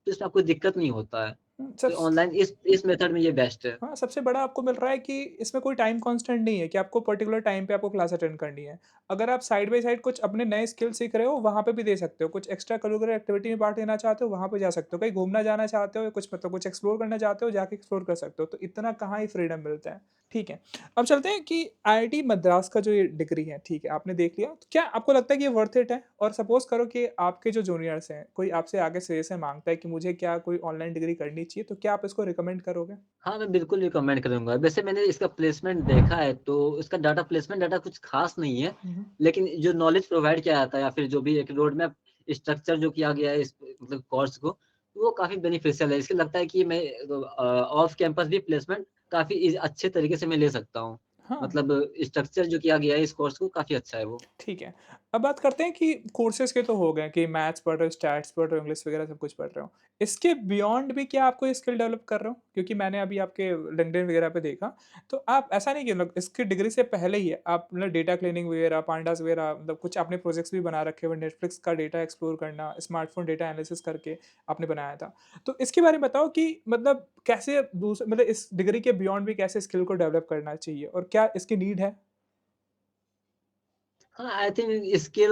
तो इसमें आपको दिक्कत नहीं होता है हुँ, तो ऑनलाइन इस मेथड में ये बेस्ट है हाँ, सबसे बड़ा आपको मिल रहा है कि इसमें कोई टाइम कांस्टेंट नहीं है कि आपको पर्टिकुलर टाइम पे आपको क्लास अटेंड करनी है। अगर आप साइड बाय साइड कुछ अपने नए स्किल सीख रहे हो, वहाँ पे भी दे सकते हो। कुछ एक्स्ट्रा करिकुलर एक्टिविटी में पार्ट लेना चाहते हो, वहाँ पे जा सकते हो। कहीं घूमना जाना चाहते हो या कुछ मतलब कुछ एक्सप्लोर करना चाहते हो, जाके एक्सप्लोर कर सकते हो। तो इतना कहाँ ही फ्रीडम मिलता है। ठीक है, अब चलते हैं कि आईआईटी मद्रास का जो ये डिग्री है, ठीक है, आपने देख लिया। तो क्या आपको लगता है कि ये वर्थ इट है? और सपोज़ करो कि आपके जो जूनियर्स हैं, कोई आपसे आगे सजेशन माँगता है कि मुझे क्या कोई ऑनलाइन डिग्री करनी चाहिए, तो क्या आप इसको रिकमेंड करोगे? हाँ, मैं बिल्कुल रिकमेंड करूँगा। वैसे मैंने इसका प्लेसमेंट देखा है, तो इसका प्लेसमेंट डाटा कुछ ख़ास नहीं है, हुँ, हुँ। लेकिन जो नॉलेज प्रोवाइड किया जाता है या फिर जो भी एक रोड मैप स्ट्रक्चर जो किया गया है इस मतलब कोर्स को, वो काफ़ी बेनिफिशियल है। इसलिए लगता है कि मैं ऑफ कैंपस भी प्लेसमेंट काफ़ी अच्छे तरीके से मैं ले सकता हूँ। हाँ। मतलब स्ट्रक्चर जो किया गया है इस कोर्स को काफ़ी अच्छा है वो। ठीक है। अब बात करते हैं कि कोर्सेज़ के तो हो गए कि मैथ्स पढ़ रहे हो, स्टैट्स पढ़ रहे हो, इंग्लिश वगैरह सब कुछ पढ़ रहे हो। इसके बियॉन्ड भी क्या आप कोई स्किल डेवलप कर रहे हो? क्योंकि मैंने अभी आपके लिंक्डइन वगैरह पे देखा, तो आप ऐसा नहीं कि मतलब इसकी डिग्री से पहले ही आप मतलब डेटा क्लीनिंग वगैरह, पांडास वगैरह मतलब कुछ आपने प्रोजेक्ट्स भी बना रखे हुए, नेटफ्लिक्स का डेटा एक्सप्लोर करना, स्मार्टफ़ोन डेटा एनालिसिस करके आपने बनाया था। तो इसके बारे में बताओ कि मतलब कैसे मतलब इस डिग्री के बियॉन्ड भी कैसे स्किल को डेवलप करना चाहिए और क्या इसकी नीड है? हाँ, आई थिंक स्किल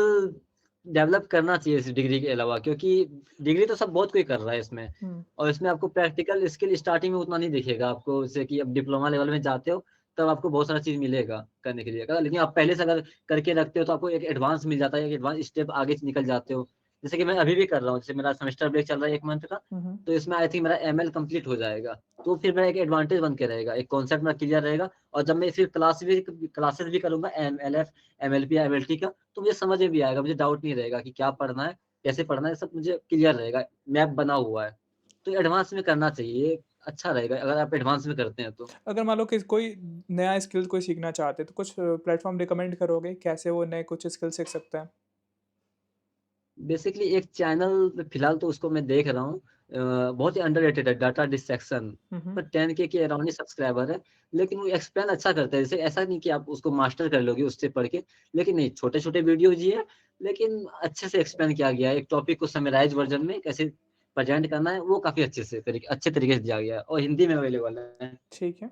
डेवलप करना चाहिए इस डिग्री के अलावा क्योंकि डिग्री तो सब बहुत कोई कर रहा है इसमें हुँ, और इसमें आपको प्रैक्टिकल स्किल स्टार्टिंग में उतना नहीं दिखेगा आपको जैसे कि अब डिप्लोमा लेवल में जाते हो तब आपको बहुत सारा चीज़ मिलेगा करने के लिए। अगर लेकिन आप पहले से अगर करके रखते हो तो आपको एक एडवांस मिल जाता है, एक एडवांस स्टेप आगे निकल जाते हो। जैसे कि मैं अभी भी कर रहा हूँ, जैसे मेरा सेमेस्टर ब्रेक चल रहा है 1 मंथ का, हुँ, हुँ। तो इसमें आई थिंक मेरा एमएल कंप्लीट हो जाएगा। तो फिर मेरा एक एडवांटेज बन के रहेगा, एक कॉन्सेप्ट मेरा क्लियर रहेगा और जब मैं फिर क्लासेस भी करूँगा एमएलएफ, एमएलपी या एमएलटी का, तो मुझे समझ में भी आएगा, मुझे डाउट नहीं रहेगा कि क्या पढ़ना है, कैसे पढ़ना है, सब मुझे क्लियर रहेगा, मैप बना हुआ है। तो एडवांस में करना चाहिए, ये अच्छा रहेगा अगर आप एडवांस में करते हैं तो। अगर मान लो कि कोई नया स्किल कोई सीखना चाहते हैं, तो कुछ प्लेटफ़ॉर्म रिकमेंड करोगे? कैसे वो नए कुछ स्किल सीख सकता है? बेसिकली एक चैनल फिलहाल तो उसको मैं देख रहा हूँ बहुत ही अंडररेटेड है, डाटा डिसेक्शन। हुँ, हुँ। पर 10 के अराउंड ही सब्सक्राइबर है, लेकिन वो एक्सप्लेन अच्छा करता है। जैसे ऐसा नहीं कि आप उसको मास्टर कर लोगे उससे पढ़ के, लेकिन नहीं, छोटे-छोटे वीडियोज़ ही है, लेकिन अच्छे से एक्सप्लेन किया गया है। एक टॉपिक को समराइज़ वर्ज़न में कैसे प्रेज़ेंट करना है, वो काफ़ी अच्छे तरीके से दिया गया है और हिंदी में अवेलेबल है, ठीक है।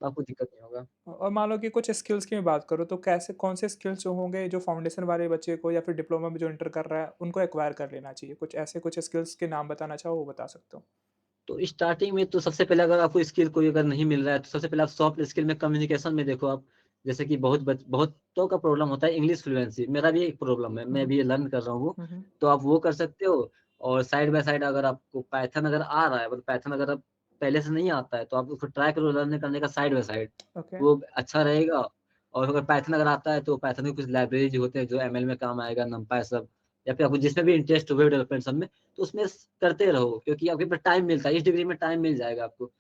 तो आपको दिक्कत नहीं होगा। और मान लो कि कुछ स्किल्स की मैं बात करूँ, तो कैसे कौन-से स्किल्स जो होंगे, जो फाउंडेशन वाले बच्चे को या फिर डिप्लोमा में जो एंटर कर रहा है, उनको एक्वायर कर लेना चाहिए? कुछ ऐसे कुछ स्किल्स के नाम बताना चाहो, वो बता सकते हो? तो स्टार्टिंग में तो सबसे पहले अगर आपको स्किल कोई अगर नहीं मिल रहा है, तो सबसे पहले आप सॉफ्ट स्किल में कम्युनिकेशन में देखो आप। जैसे कि बहुतों का प्रॉब्लम होता है इंग्लिश फ्लुएंसी, मेरा भी एक प्रॉब्लम है, हुँ, मैं हुँ। भी ये लर्न कर रहा हूँ वो। हुँ, हुँ। तो आप वो कर सकते हो और साइड बाय साइड अगर आपको पाइथन अगर आ रहा है, मतलब पाइथन अगर आप पहले से नहीं आता है, तो आप उसको ट्राई करो लर्न करने का साइड बाय साइड, ओके। वो अच्छा रहेगा। और अगर पाइथन अगर आता है, तो पाइथन के कुछ लाइब्रेरीज़ होते हैं जो एमएल में काम आएगा, नमपाय सब, या फिर आपको जिसमें भी इंटरेस्ट हो वेब डेवलपमेंट सब में, तो उसमें करते रहो क्योंकि आपके पास टाइम मिलता है, इस डिग्री में टाइम मिल जाएगा आपको।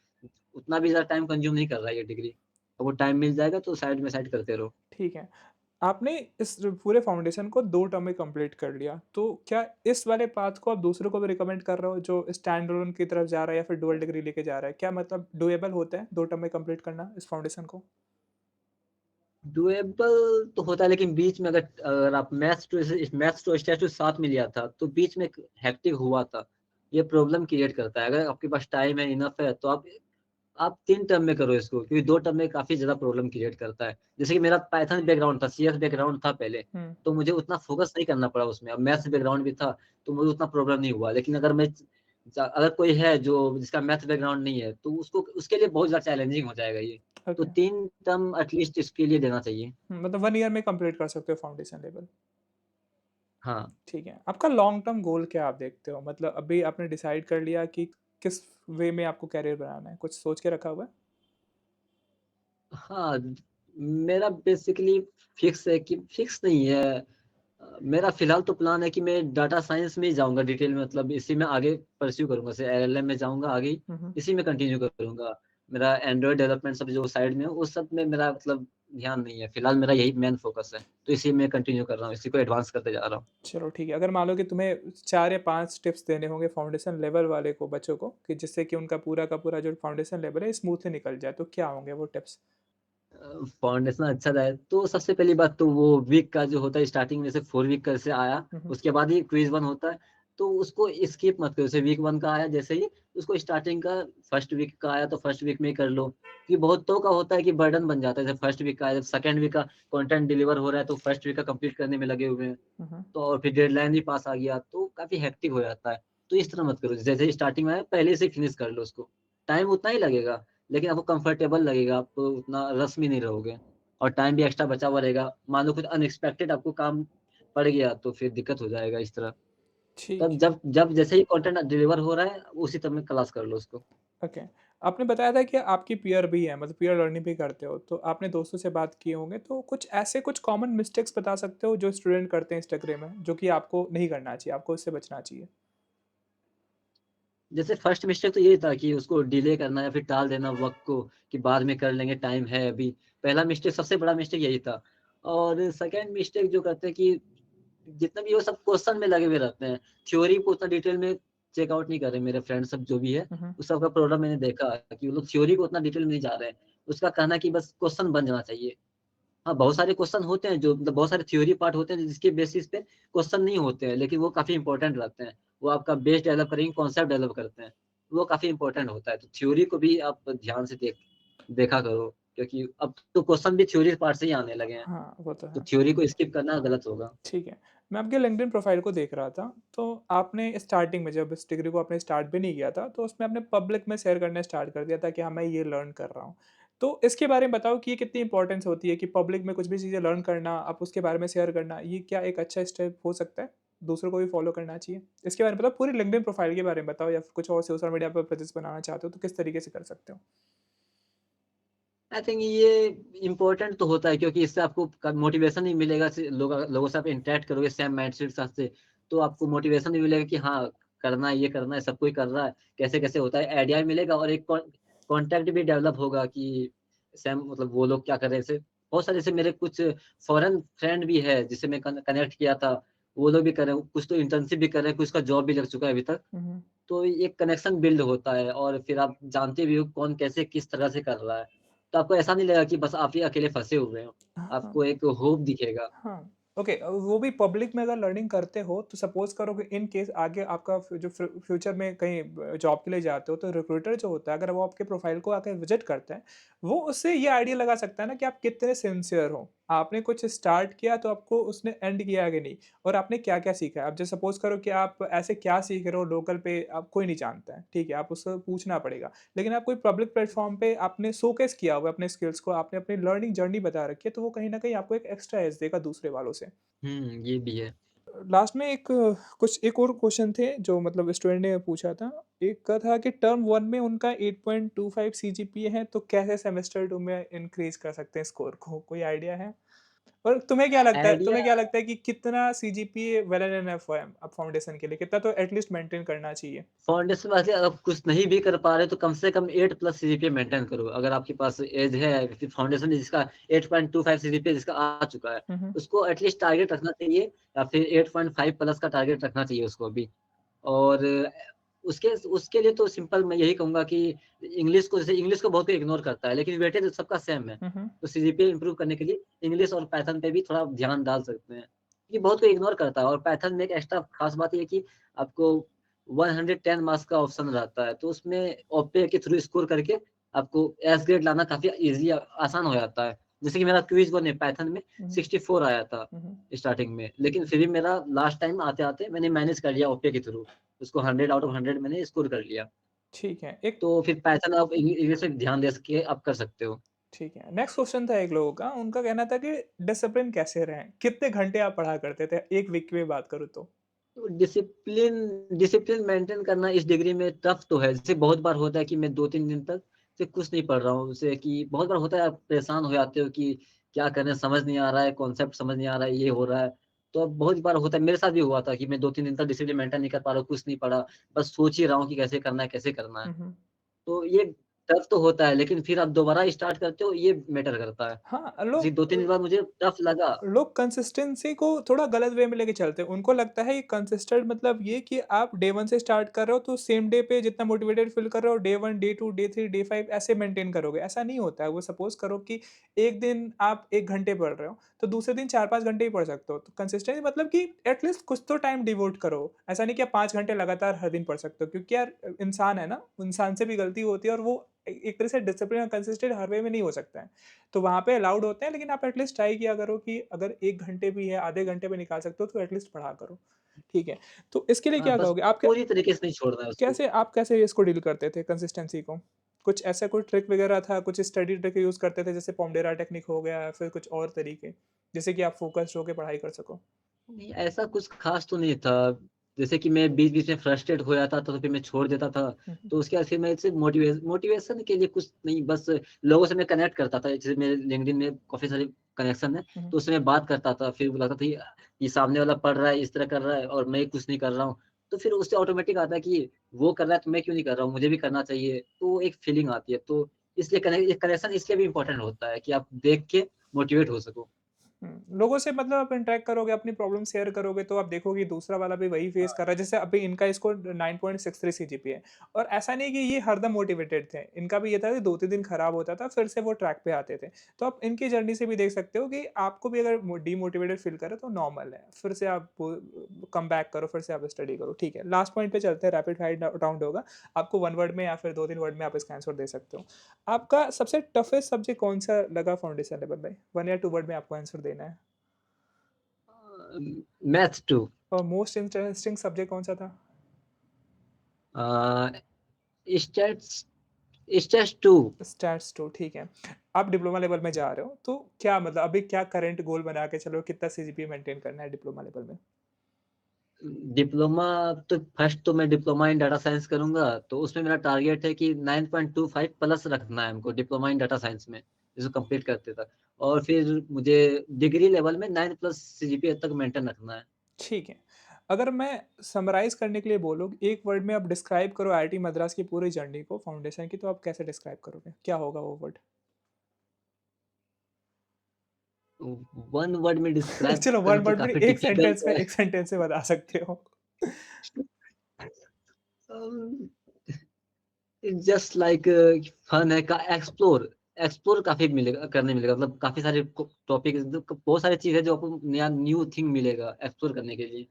उतना भी ज़्यादा टाइम कंज़्यूम नहीं कर रहा है ये डिग्री। तो वो टाइम मिल जाएगा तो साइड बाय साइड करते रहो। ठीक है। आपने इस पूरे फाउंडेशन को 2 टर्म में कंप्लीट कर लिया, तो क्या इस वाले पाथ को आप दूसरों को भी रिकमेंड कर रहे हो जो स्टैंड अलोन की तरफ जा रहा है या फिर डुअल डिग्री लेके जा रहा है? क्या मतलब डुएबल होता है 2 टर्म में कंप्लीट करना इस फाउंडेशन को? डुएबल तो होता है लेकिन बीच में अगर आप मैथ्स टू स्टैटिस्टिक्स साथ में लिया था, तो बीच में एक हेक्टिक हुआ था। ये प्रॉब्लम क्रिएट करता है। अगर आपके पास टाइम है, इनफ है, तो आप 3 टर्म में करो इसको क्योंकि 2 टर्म में काफ़ी ज़्यादा प्रॉब्लम क्रिएट करता है। जैसे कि मेरा पाइथन बैकग्राउंड था, सीएस बैकग्राउंड था पहले, हुँ। तो मुझे उतना फ़ोकस नहीं करना पड़ा उसमें। अब मैथ्स बैकग्राउंड भी था, तो मुझे उतना प्रॉब्लम नहीं हुआ। लेकिन अगर कोई है जो जिसका मैथ्स बैकग्राउंड नहीं है, तो उसको उसके लिए बहुत ज़्यादा चैलेंजिंग हो जाएगा ये। तो ओके। 3 टर्म एटलीस्ट इसके लिए देना चाहिए। मतलब 1 ईयर में कंप्लीट कर सकते हो फाउंडेशन लेवल। हाँ। ठीक है। आपका लॉन्ग टर्म गोल क्या आप देखते हो? मतलब अभी आपने डिसाइड कर लिया कि किस वे में आपको करियर बनाना है, कुछ सोच के रखा हुआ है? हाँ, मेरा बेसिकली फिक्स नहीं है। मेरा फ़िलहाल तो प्लान है कि मैं डाटा साइंस में ही जाऊँगा डिटेल में, मतलब इसी में आगे परस्यू करूँगा। जैसे एलएलएम में जाऊँगा आगे ही, हुँ, हुँ। इसी में कंटिन्यू करूँगा। मेरा एंड्रॉयड डेवलपमेंट सब जो साइड में है, उस सब में मेरा मतलब ध्यान नहीं है। फ़िलहाल मेरा यही मेन फ़ोकस है, तो इसी में कंटिन्यू कर रहा हूँ, इसी को एडवांस करते जा रहा हूँ। चलो ठीक है। अगर मान लो कि तुम्हें 4 या 5 टिप्स देने होंगे फाउंडेशन लेवल वाले को बच्चों को कि जिससे कि उनका पूरा का पूरा जो फाउंडेशन लेवल है स्मूथली निकल जाए, तो क्या होंगे वो टिप्स? फाउंडेशन अच्छा रहे तो सबसे पहली बात तो वो वीक का जो होता है स्टार्टिंग में, जैसे 4 वीक का जैसे आया, हुँ, हुँ। उसके बाद ही क्विज़ 1 होता है, तो उसको स्किप मत करो। जैसे वीक 1 का आया जैसे ही, उसको स्टार्टिंग का फर्स्ट वीक का आया तो फर्स्ट वीक में ही कर लो। क्योंकि बहुतों का होता है कि बर्डन बन जाता है, जैसे फर्स्ट वीक का आया, जब सेकंड वीक का कंटेंट डिलीवर हो रहा है तो फर्स्ट वीक का कंप्लीट करने में लगे हुए हैं। हुँ, हुँ। तो और फिर डेडलाइन भी पास आ गया तो काफ़ी हेक्टिक हो जाता है। तो इस तरह मत करो, जैसे ही स्टार्टिंग में आया पहले से फिनिश कर लो उसको। टाइम उतना ही लगेगा, लेकिन आपको कंफर्टेबल लगेगा, आप उतना रश में नहीं रहोगे और टाइम भी एक्स्ट्रा बचा हुआ रहेगा। मान लो कुछ अनएक्सपेक्टेड आपको काम पड़ गया तो फिर दिक्कत हो जाएगा इस तरह। ठीक तब है। जब जब जैसे ही कंटेंट डिलीवर हो रहा है, उसी टाइम में क्लास कर लो उसको। ओके। आपने बताया था कि आपकी पीयर भी है, मतलब पीयर लर्निंग भी करते हो, तो आपने दोस्तों से बात किए होंगे, तो कुछ कॉमन मिस्टेक्स बता सकते हो जो स्टूडेंट करते हैं इस डिग्री में, जो कि आपको नहीं करना चाहिए, आपको इससे बचना चाहिए? जैसे फर्स्ट मिस्टेक तो यही था कि उसको डिले करना या फिर टाल देना वर्क को कि बाद में कर लेंगे, टाइम है अभी। पहला मिस्टेक, सबसे बड़ा मिस्टेक यही था। और सेकंड मिस्टेक जो करते हैं कि जितना भी वो सब क्वेश्चन में लगे हुए रहते हैं, थ्योरी को उतना डिटेल में चेक आउट नहीं कर रहे मेरे फ्रेंड सब जो भी है, हुँ, हुँ। उस सब का प्रॉब्लम मैंने देखा है कि वो लोग थ्योरी को उतना डिटेल में नहीं जा रहे हैं। उसका कहना है कि बस क्वेश्चन बन जाना चाहिए। हाँ, बहुत सारे क्वेश्चन होते हैं जो मतलब बहुत सारे थ्योरी पार्ट होते हैं जिसके बेसिस पे क्वेश्चन नहीं होते हैं, लेकिन वो काफ़ी इंपॉर्टेंट रहते हैं। वो आपका बेस डेवलप करेंगे, कॉन्सेप्ट डेवलप करते हैं। वो काफ़ी इंपॉर्टेंट होता है। तो थ्योरी को भी आप ध्यान से देखा करो क्योंकि अब तो क्वेश्चन भी थ्योरी पार्ट से ही आने लगे हैं। हाँ, वो तो तो है। थ्योरी को स्किप करना गलत होगा। ठीक है। मैं आपके लिंक्डइन प्रोफ़ाइल को देख रहा था, तो आपने स्टार्टिंग में जब इस डिग्री को आपने स्टार्ट भी नहीं किया था, तो उसमें आपने पब्लिक में शेयर करना स्टार्ट कर दिया था कि हाँ, मैं ये लर्न कर रहा हूँ। तो इसके बारे में बताओ कि ये कितनी इम्पोर्टेंस होती है कि पब्लिक में कुछ भी चीज़ें लर्न करना, आप उसके बारे में शेयर करना, ये क्या एक अच्छा स्टेप हो सकता है? दूसरों को भी फॉलो करना चाहिए? इसके बारे में बताओ, पूरी लिंक्डइन प्रोफाइल के बारे में बताओ या फिर कुछ और सोशल मीडिया पे प्रेजेंस बनाना चाहते हो तो किस तरीके से कर सकते हो? आई थिंक ये इम्पोर्टेंट तो होता है क्योंकि इससे आपको क मोटिवेशन भी मिलेगा लोगों से आप इंटरैक्ट करोगे सेम माइंडसेट के साथ से, तो आपको मोटिवेशन भी मिलेगा कि हाँ, करना है, ये करना है, सब कोई कर रहा है, कैसे-कैसे होता है, आइडिया भी मिलेगा और एक कॉन्टैक्ट भी डेवलप होगा कि सेम मतलब वो लोग क्या कर रहे हैं। जैसे बहुत सारे जैसे मेरे कुछ फॉरेन फ्रेंड भी है, जिससे मैं कनेक्ट किया था, वो लोग भी कर रहे हैं, कुछ तो इंटर्नशिप भी कर रहे हैं, कुछ का जॉब भी लग चुका है अभी तक। हुँ, हुँ। तो एक कनेक्शन बिल्ड होता है और फिर आप जानते भी हो कौन कैसे किस तरह से कर रहा है। तो आपको ऐसा नहीं लगेगा कि बस आप ही अकेले फँसे हुए हो। हाँ। आपको एक होप दिखेगा। हाँ, ओके वो भी पब्लिक में अगर लर्निंग करते हो तो सपोज़ करो कि इन केस आगे आपका फ्यूचर में कहीं जॉब के लिए जाते हो तो रिक्रूटर जो होता है अगर वो आपके प्रोफाइल को आके विज़िट करता है, वो उससे ये आइडिया लगा सकता है ना कि आप कितने सिंसियर हो। आपने कुछ स्टार्ट किया तो आपको उसने एंड किया कि नहीं और आपने क्या-क्या सीखा है। अब जैसे सपोज़ करो कि आप ऐसे क्या सीख रहे हो लोकल पे आप कोई नहीं जानता है, ठीक है? आप उससे पूछना पड़ेगा। लेकिन आप कोई पब्लिक प्लेटफ़ॉर्म पे आपने शोकेस किया हुआ है अपने स्किल्स को, आपने अपनी लर्निंग जर्नी बता रखी है, तो वो कहीं न कहीं आपको एक एक्स्ट्रा एज देगा दूसरे वालों से। ये भी है। लास्ट में कुछ एक और क्वेश्चन थे जो मतलब स्टूडेंट ने पूछा था। एक का था कि टर्म 1 में उनका 8.25 सीजीपीए है, तो कैसे सेमेस्टर 2 में इंक्रीज़ कर सकते हैं स्कोर को? कोई आइडिया है? और आइडिया तुम्हें क्या लगता है कि कितना सीजीपीए वेल एंड इनफ है अब फाउंडेशन के लिए? कितना तो एटलीस्ट मेंटेन करना चाहिए? फाउंडेशन वाले अगर कुछ नहीं भी कर पा रहे तो कम से कम 8 प्लस सीजीपीए मेंटेन करो। अगर आपके पास एज है फिर फाउंडेशन जिसका 8.25 सीजीपीए जिसका आ चुका है, हुँ, हुँ। उसको एटलीस्ट टारगेट रखना चाहिए या फिर 8.5 प्लस का टारगेट रखना चाहिए उसको अभी। और उसके उसके लिए तो सिंपल मैं यही कहूँगा कि इंग्लिश को बहुत कोई इग्नोर करता है, लेकिन वेटेज सबका सेम है। हुँ, हुँ। तो सीजीपीए इंप्रूव करने के लिए इंग्लिश और पाइथन पे भी थोड़ा ध्यान डाल सकते हैं। ये बहुत कोई इग्नोर करता है और पाइथन में एक एक्स्ट्रा खास बात ये है कि आपको 110 मार्क्स का ऑप्शन रहता है, तो उसमें ओपे के थ्रू स्कोर करके आपको एस ग्रेड लाना काफ़ी ईज़ी आसान हो जाता है। जैसे कि मेरा क्विज़ 1 है पाइथन में हुँ, हुँ। 64 आया था हुँ, हुँ। स्टार्टिंग में, लेकिन फिर भी मेरा लास्ट टाइम आते-आते मैंने मैनेज कर लिया ओपे के थ्रू। उसको 100 आउट ऑफ 100 मैंने स्कोर कर लिया। ठीक है। एक तो फिर पाइथन आप इंग्लिश में ध्यान दे के आप कर सकते हो। ठीक है, नेक्स्ट क्वेश्चन था एक लोगों का, उनका कहना था कि डिसिप्लिन कैसे रहें? कितने घंटे आप पढ़ा करते थे? 1 वीक में बात करूँ तो? तो डिसिप्लिन डिसिप्लिन मेंटेन करना इस डिग्री में टफ तो है। जैसे बहुत बार होता है कि मैं 2-3 दिन तक से कुछ नहीं पढ़ रहा हूँ। जैसे कि बहुत बार होता है आप परेशान हो जाते हो कि क्या करें समझ नहीं आ रहा है, कॉन्सेप्ट समझ नहीं आ रहा है, ये हो रहा है। तो अब बहुत बार होता है मेरे साथ भी हुआ था कि मैं 2-3 दिन तक डिसिप्लिन मेंटेन नहीं कर पा रहा हूँ, कुछ नहीं पढ़ा। बस सोच ही रहा हूँ कि कैसे करना है, कैसे करना है। हुँ, हुँ। तो ये टफ तो होता है, लेकिन फिर आप दोबारा स्टार्ट करते हो ये मैटर करता है। हाँ, जी, 2-3 दिन बाद मुझे टफ लगा। लोग कंसिस्टेंसी को थोड़ा गलत वे में लेके चलते हैं। उनको लगता है ये कंसिस्टेंट मतलब ये कि आप डे 1 से स्टार्ट कर रहे हो तो सेम डे पे जितना मोटिवेटेड फील कर रहे हो डे 1, डे 2, डे 3, डे 5 ऐसे मेंटेन करोगे। ऐसा नहीं होता है। वो सपोज़ करो कि एक दिन आप 1 घंटे पढ़ रहे हो, तो दूसरे दिन 4-5 घंटे ही पढ़ सकते हो। तो कंसिस्टेंसी मतलब कि एट लीस्ट कुछ तो टाइम डिवोट करो। ऐसा नहीं कि आप 5 घंटे लगातार हर दिन पढ़ सकते हो क्योंकि यार इंसान है ना, इंसान से भी गलती होती है और वो एक तरह से डिसिप्लिन और कंसिस्टेंट हर वे में नहीं हो सकता है। तो वहाँ पे अलाउड होते हैं लेकिन आप एटलीस्ट ट्राई किया करो कि अगर 1 घंटे भी है, आधे घंटे में निकाल सकते हो तो एटलीस्ट पढ़ा करो। ठीक है, तो इसके लिए हाँ, क्या बस कहोगे? पूरी तरीके से नहीं छोड़ना है उसको। आप कैसे इसको डील करते थे कंसिस्टेंसी को? कुछ ऐसा कोई ट्रिक वगैरह था, कुछ स्टडी ट्रिक यूज़ करते थे जैसे पोमोडोरा टेक्निक हो गया या फिर कुछ और तरीके, जिससे कि आप फ़ोकस्ड होके पढ़ाई कर सको? नहीं, ऐसा कुछ ख़ास तो नहीं था। जैसे कि मैं बीच-बीच में फ्रस्ट्रेट हो जाता था, तो फिर मैं छोड़ देता था। हुँ, हुँ। तो उसके बाद फिर मैं सिर्फ़ मोटिवेशन के लिए कुछ नहीं, बस लोगों से मैं कनेक्ट करता था। जैसे मेरे लिंक्डइन में काफ़ी सारे कनेक्शन हैं, हुँ, हुँ। तो उससे मैं बात करता था। फिर लगता था ये सामने वाला पढ़ रहा है, इस तरह कर रहा है और मैं कुछ नहीं कर रहा हूँ। तो फिर उससे ऑटोमेटिक आता है कि वो कर रहा है, तो मैं क्यों नहीं कर रहा हूँ, मुझे भी करना चाहिए। तो एक फीलिंग आती है। तो इसलिए ये कनेक्शन इसलिए भी इम्पोर्टेंट होता है कि आप देख के मोटिवेट हो सको। लोगों से मतलब आप इंटरैक्ट करोगे, अपनी प्रॉब्लम शेयर करोगे तो आप देखोगे दूसरा वाला भी वही फेस कर रहा है। जैसे अभी इनका इसको 9.63 सीजीपीए है और ऐसा नहीं कि ये हरदम मोटिवेटेड थे। इनका भी ये था कि 2-3 दिन खराब होता था, फिर से वो ट्रैक पे आते थे। तो आप इनकी जर्नी से भी देख सकते हो कि आपको भी अगर डीमोटिवेटेड फील करे तो नॉर्मल है। फिर से आप कम बैक करो, फिर से आप स्टडी करो। ठीक है, लास्ट पॉइंट पे चलते हैं, रैपिड फायर राउंड होगा। आपको 1 वर्ड में या फिर 2-3 वर्ड में आप इसका आंसर दे सकते हो। आपका सबसे टफेस्ट सब्जेक्ट कौन-सा लगा फाउंडेशन लेवल में? 1 या 2 वर्ड में आपको आंसर देना है। मैथ्स 2। और मोस्ट इंटरेस्टिंग सब्जेक्ट कौन-सा था? अ, स्टैट्स स्टेज 2 स्टैट्स 2 ठीक है। आप डिप्लोमा लेवल में जा रहे हो, तो क्या मतलब अभी क्या करंट गोल बना के चल रहे हो? कितना सीजीपीए मेंटेन करना है डिप्लोमा लेवल में? डिप्लोमा तो फर्स्ट तो मैं डिप्लोमा इन डाटा साइंस करूँगा, तो उसमें मेरा टारगेट है कि 9.25 प्लस रखना है हमको डिप्लोमा इन डाटा साइंस में, इसको कंप्लीट करते तक। और फिर मुझे डिग्री लेवल में 9 प्लस सीजीपीए तक मेंटेन रखना है। ठीक है। अगर मैं समराइज़ करने के लिए बोलूँ, एक वर्ड में आप डिस्क्राइब करो आईआईटी मद्रास की पूरी जर्नी को फाउंडेशन की, तो आप कैसे डिस्क्राइब करोगे? क्या होगा वो वर्ड? वन वर्ड में डिस्क्राइब चलो 1 करना तो वर्ड में काफ़ी एक सेंटेंस डिफिकल्ट में है। 1 सेंटेंस से बता सकते हो। अम, जस्ट लाइक फन है का एक्सप्लोर एक्सप्लोर काफ़ी मिलेगा करने मिलेगा, मतलब काफ़ी सारे टॉपिक, बहुत सारी चीज़ है जो आपको नया न्यू थिंग मिलेगा एक्सप्लोर करने के लिए।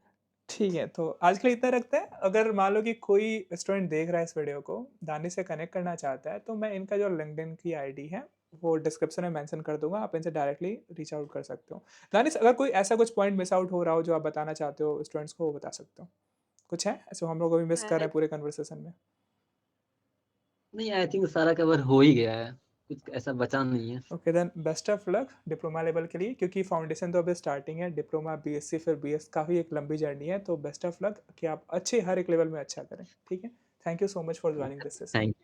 ठीक है, तो आज के लिए इतना रखते हैं। अगर मान लो कि कोई स्टूडेंट देख रहा है इस वीडियो को, दानिश से कनेक्ट करना चाहता है, तो मैं इनका जो लिंक्डइन की आईडी है, वो डिस्क्रिप्शन में मेंशन कर दूँगा, आप इनसे डायरेक्टली रीच आउट कर सकते हो। दानिश अगर कोई ऐसा कुछ पॉइंट मिस आउट हो रहा हो, जो आप बताना चाहते हो स्टूडेंट्स को, वो बता सकते हो? कुछ है, ऐसे हम लोग अभी मिस कर रहे आई हैं पूरे कन्वर्सेशन में? नहीं, आई थिंक सारा कवर हो ही गया है, कुछ ऐसा बचा नहीं है। Okay then best of luck diploma level के लिए, क्योंकि फाउंडेशन तो अभी स्टार्टिंग है, डिप्लोमा, बीएससी फिर बीएस काफ़ी एक लंबी जर्नी है, तो बेस्ट ऑफ लक कि आप अच्छे हर एक लेवल में अच्छा करें, ठीक है? Thank you so much for joining this session. Thank